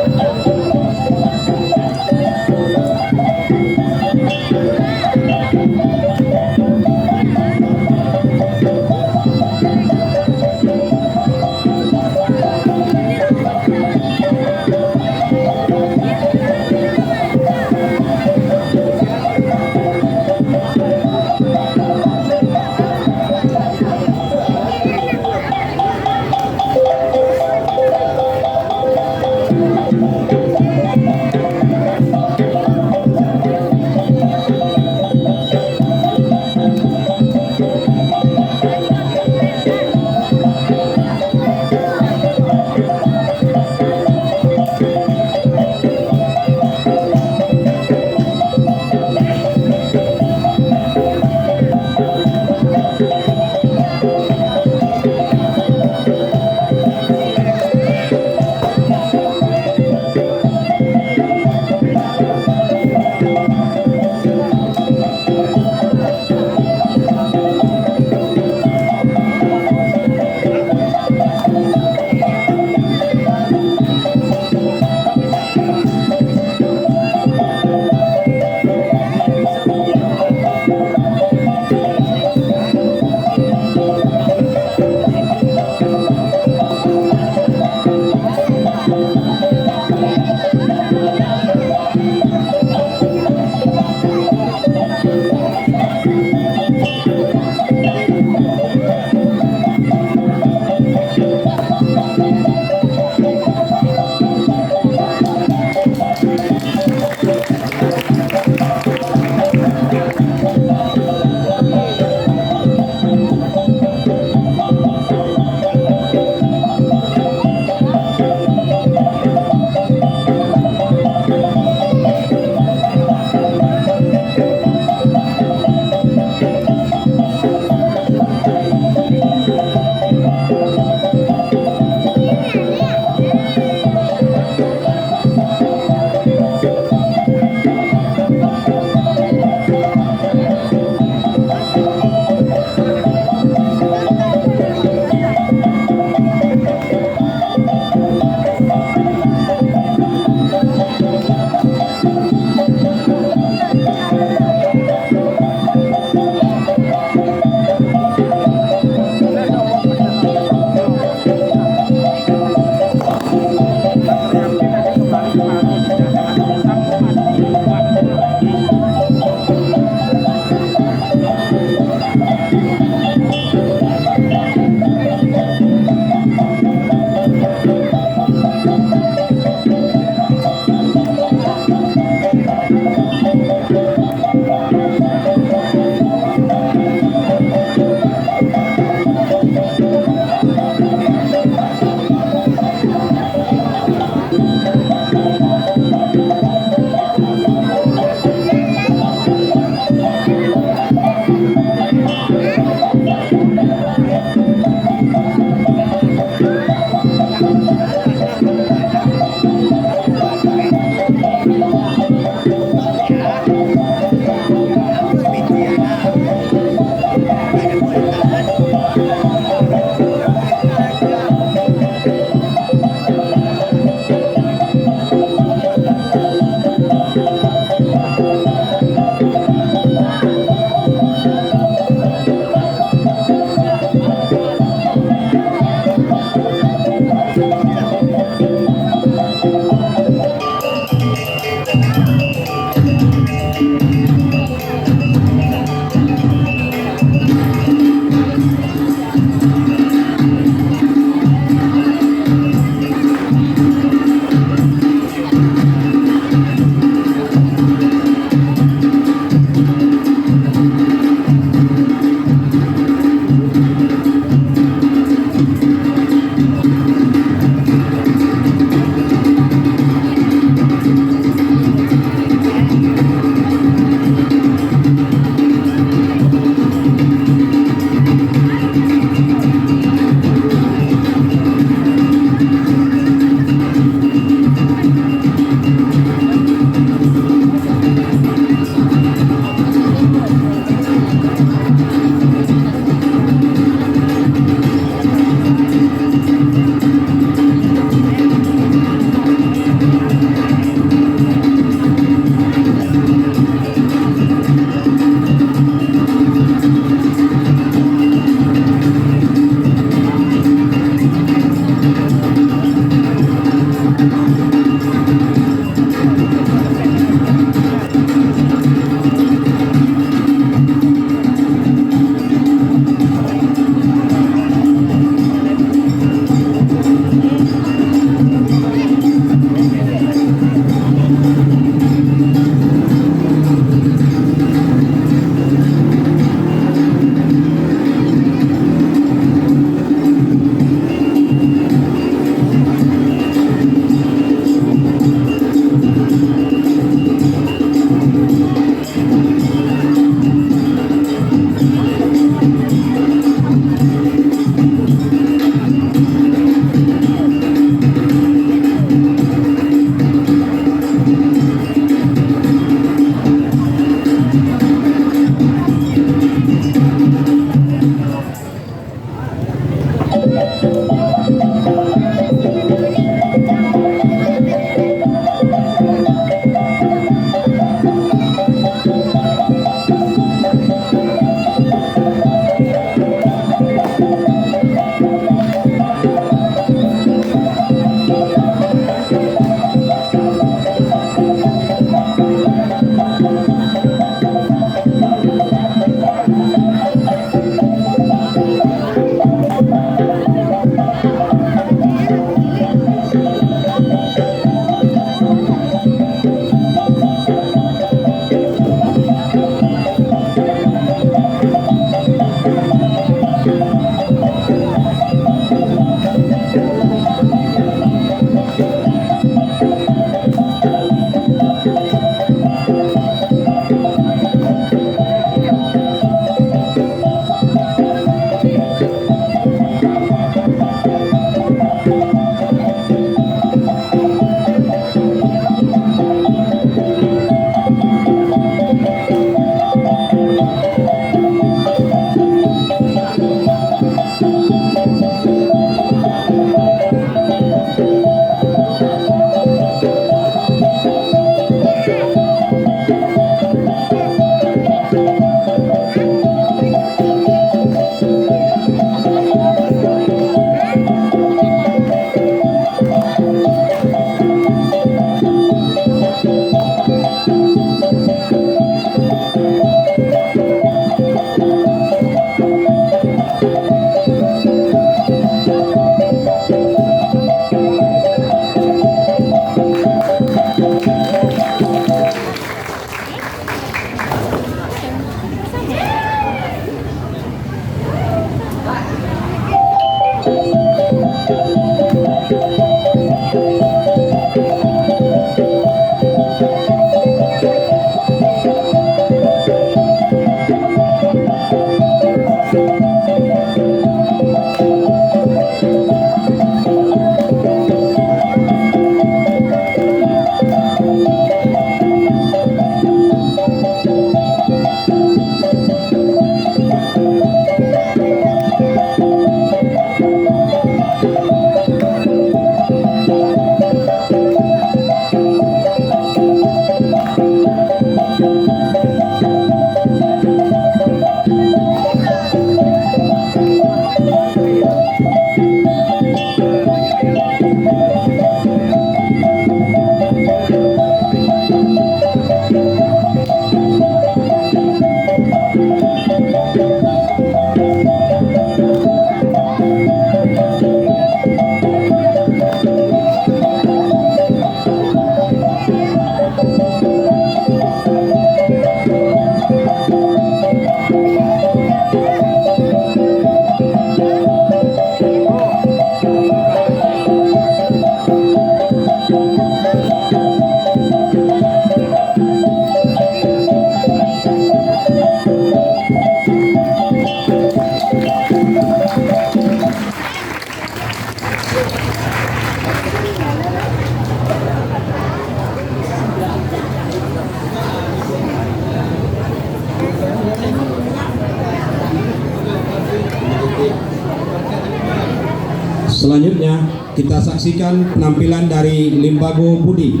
H: Selanjutnya kita saksikan penampilan dari Limbago Budi.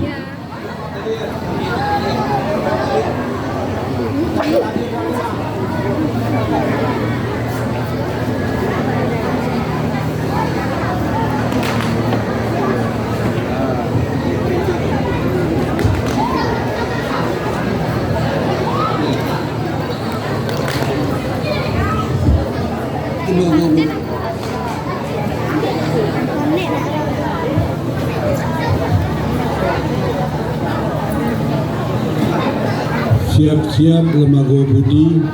H: Siap-siap Lembago Budi.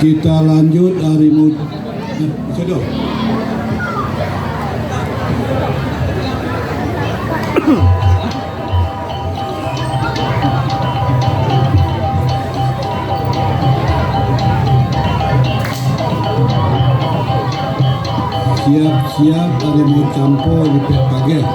H: Kita lanjut harimau. Sedok. Siap-siap harimau campur di pihak pagar.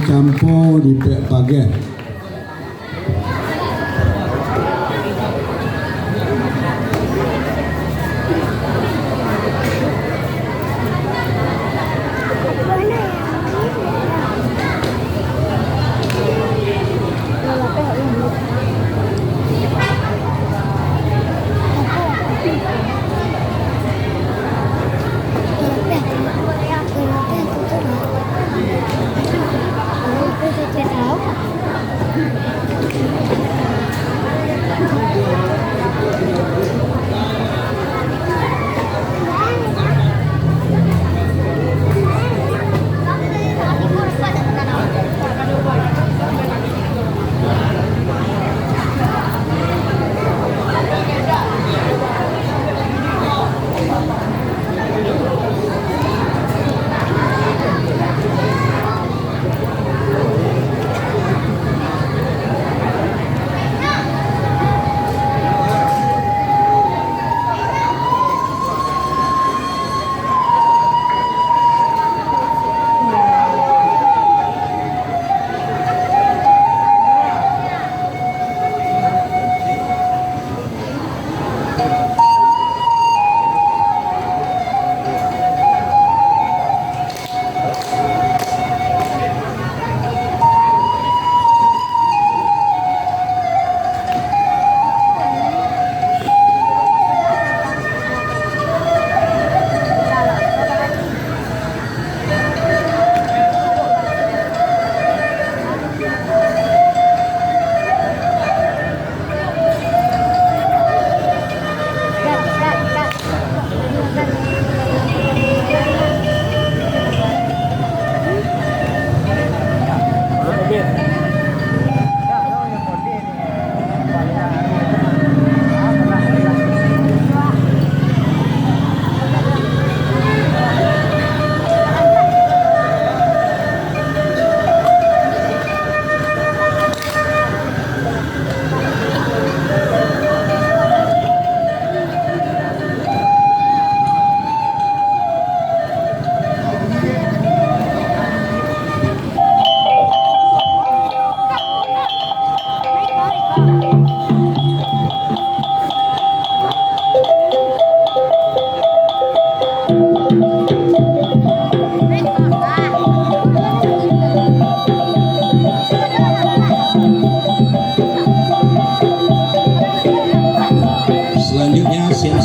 H: Campur di pihak pagar.
E: Tahu?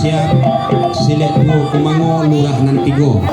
H: siap Silet Tuo Kumango Lurah Nantigo.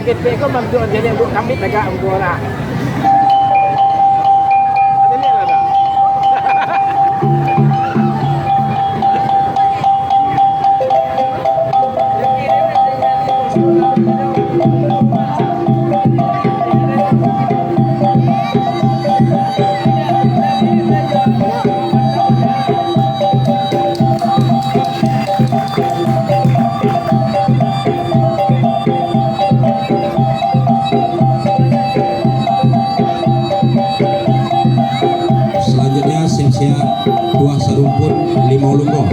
A: KTP kau bantu jadi untuk kami tegak untuk orang. Ada lihat lah tak?
G: Selanjutnya siap-siap 2 sarumpun 5 ulunggo.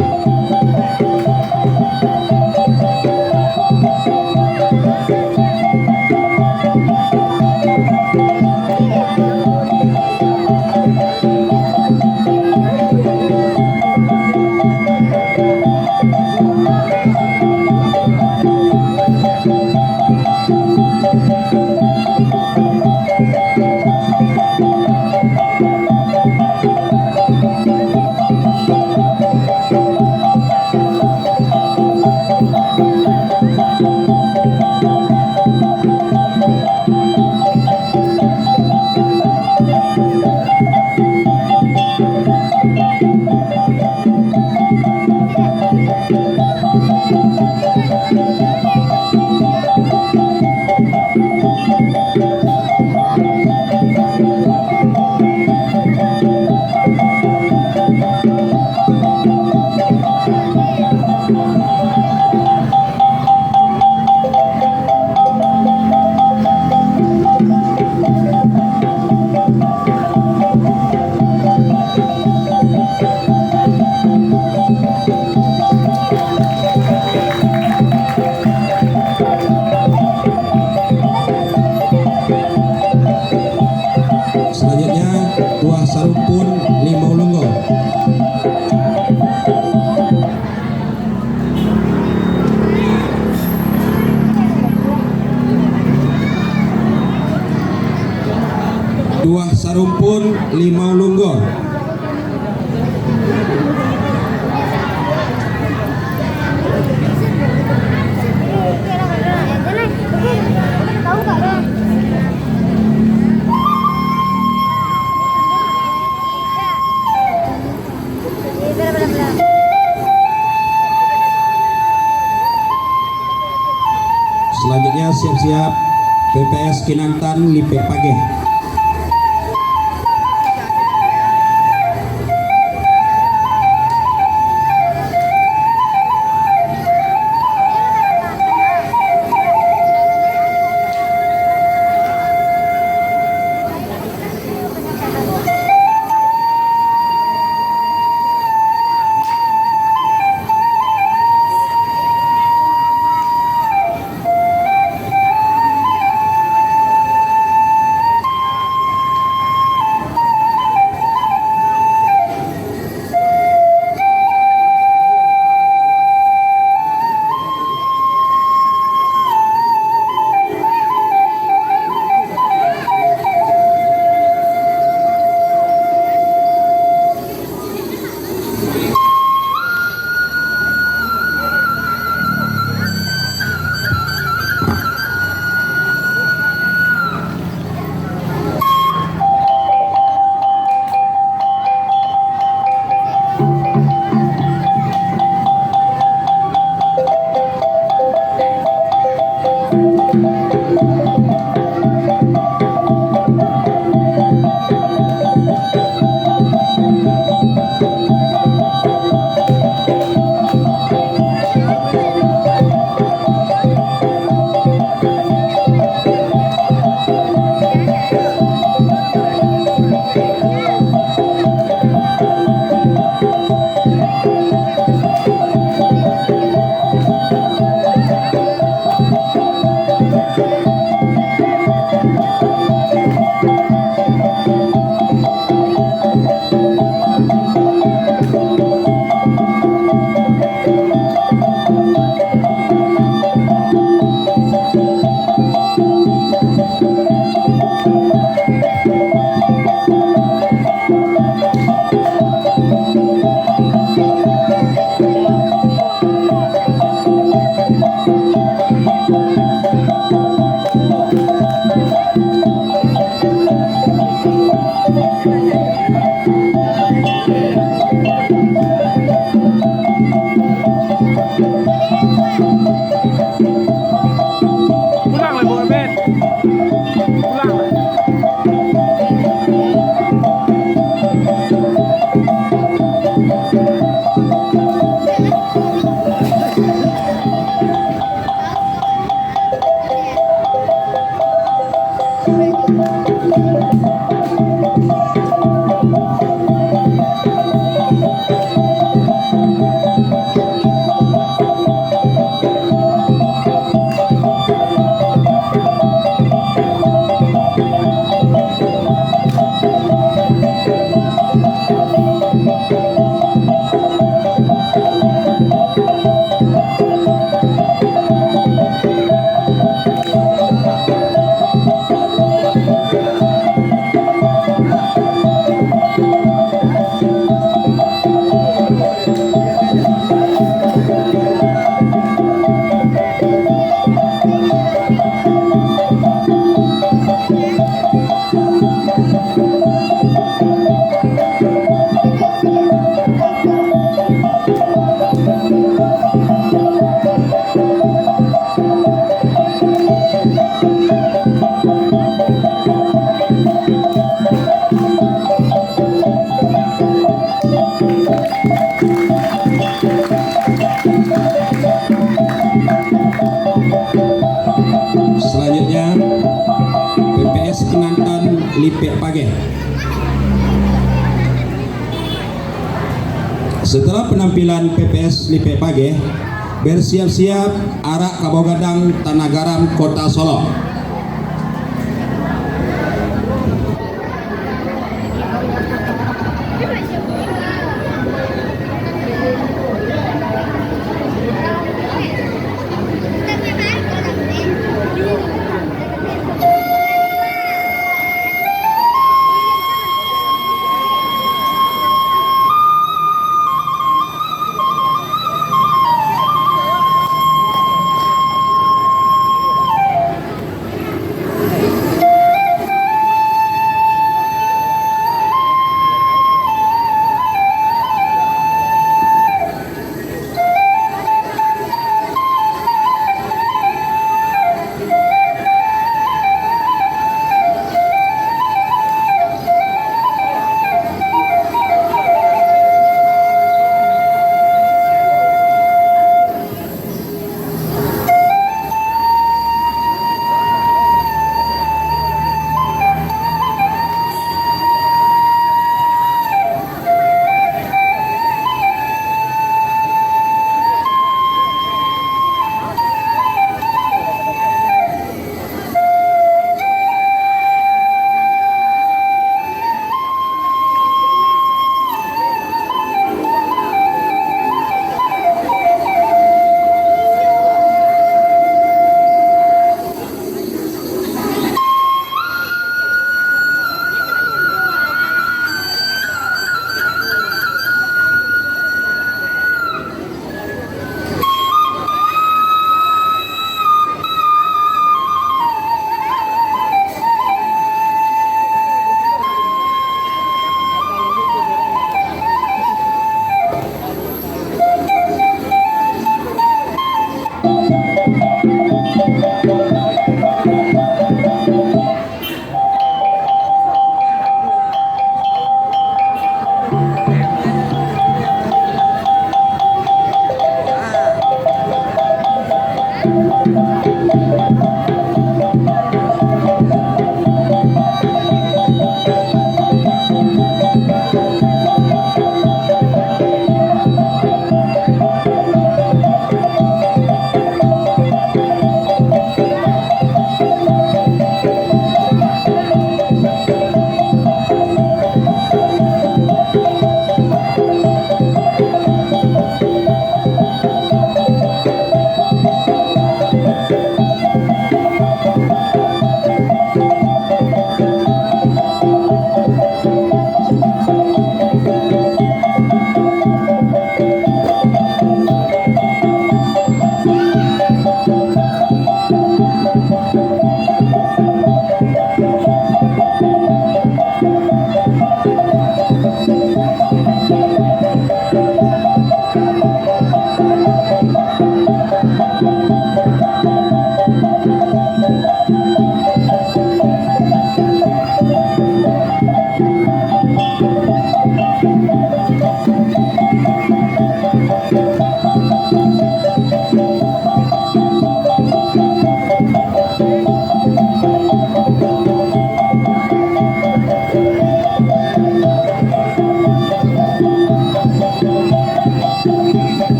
G: Selanjutnya 2 sarumpun 5 ulunggo. Dua sarumpun 5 ulunggo.
E: Tahu tak dah?
G: Selanjutnya siap-siap PPS Kinantan Lipe Page.
H: Selanjutnya PPS Kenantan Lipe Page. Setelah penampilan PPS Lipe Page, bersiap-siap arah Kabogadang Tanah Garam Kota Solo.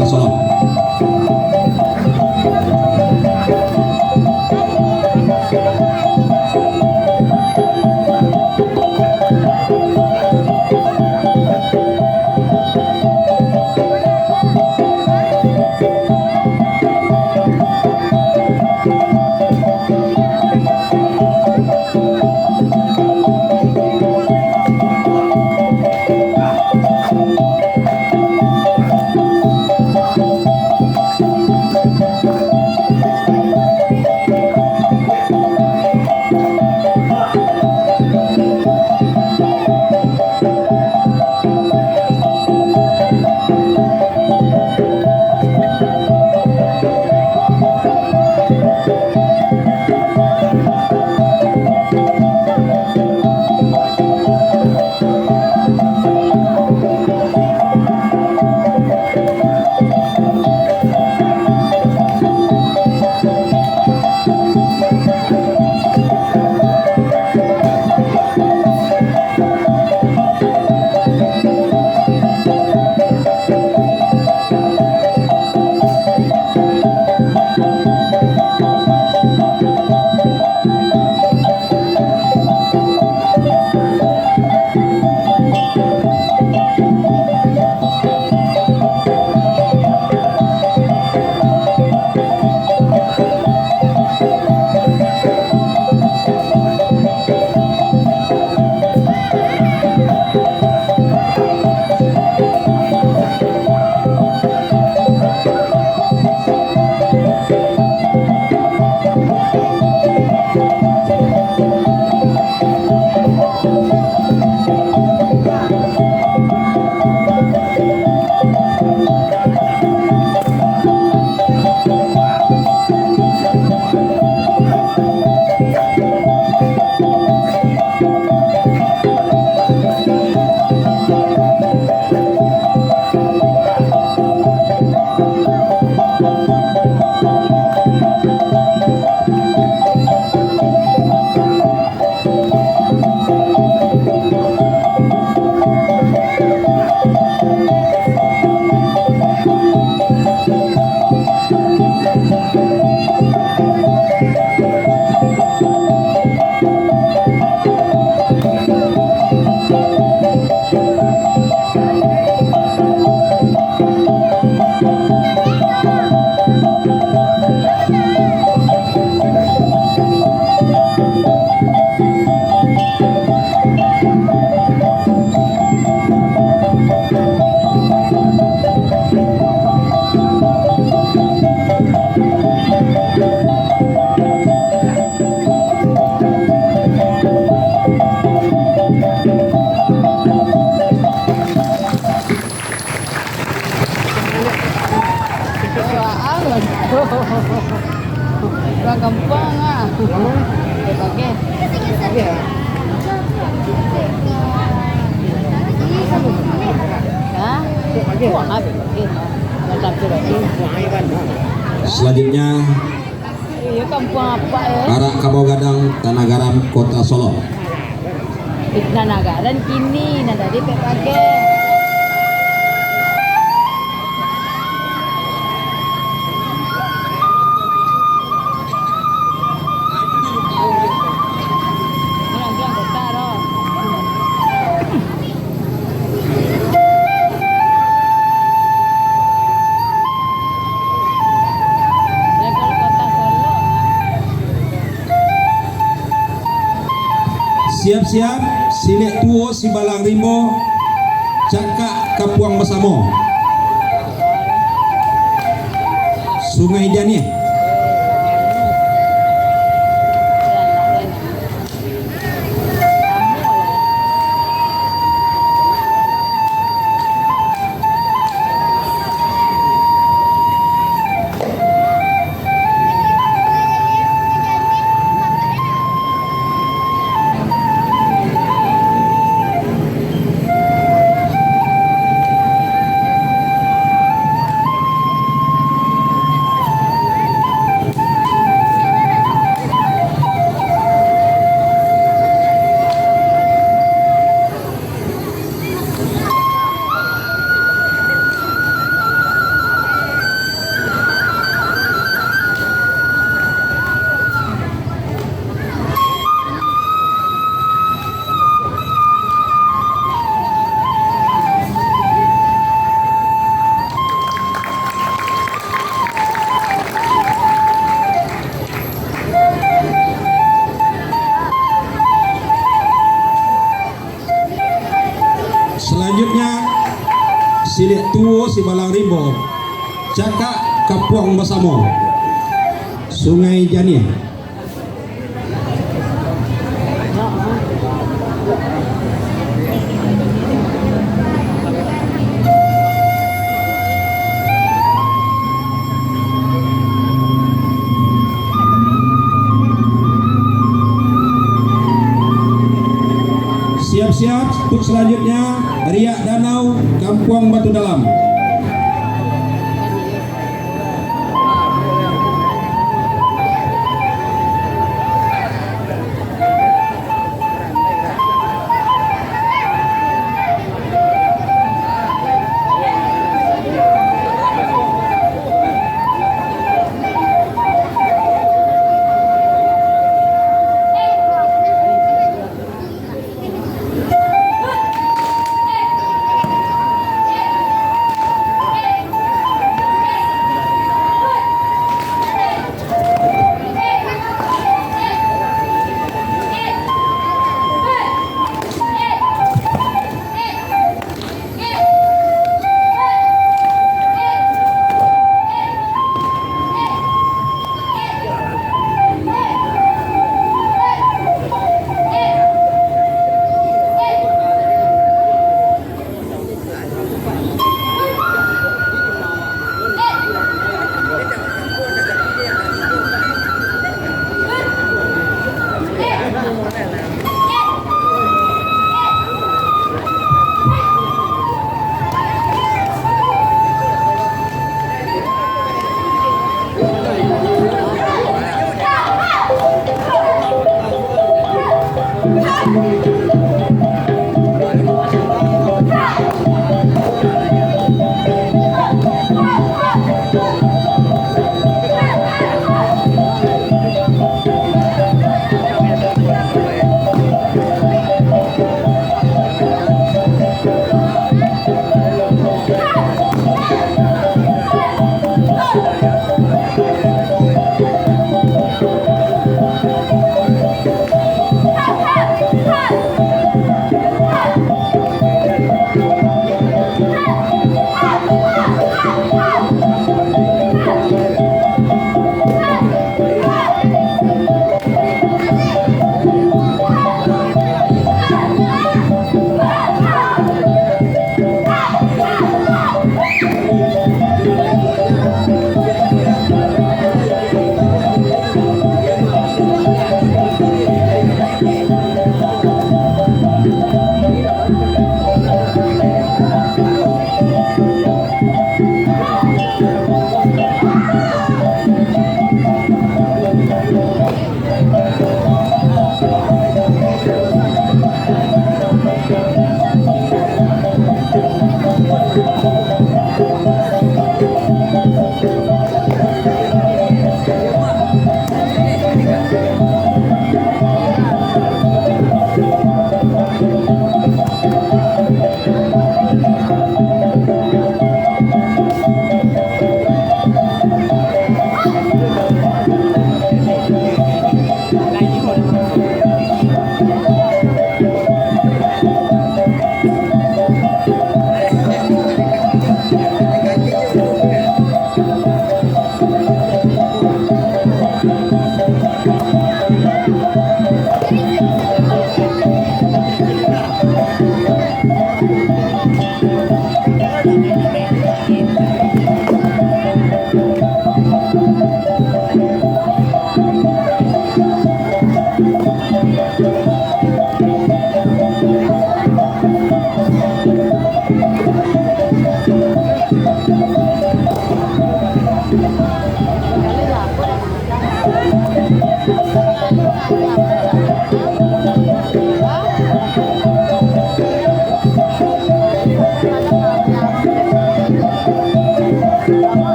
G: Kota Solo.
E: Orang kampung ah. Dia pakai.
G: Selanjutnya arah Kabau Gadang, Tanah Garam, Kota Solo.
E: Tanah Garam kini, nah tadi pakai.
G: Siap-siap, Silek Tuo, Sibalang Rimbo, Cakak Kapuang Basamo, Sungai Jani.
H: Sibalang Rimbo, Cakak Kapuang Basamo, Sungai Jania. Siap-siap untuk selanjutnya Riak Danau Kampuang Batu Dalam.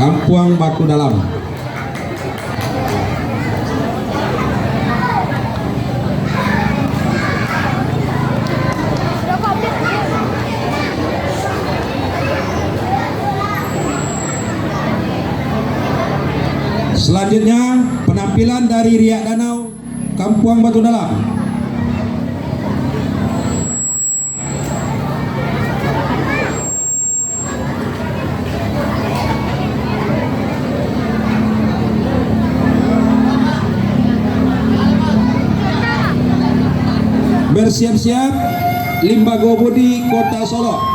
H: Kampung Batu Dalam. Selanjutnya penampilan dari Riak Danau Kampung Batu Dalam. Bersiap-siap Limbago Budi Kota Solo.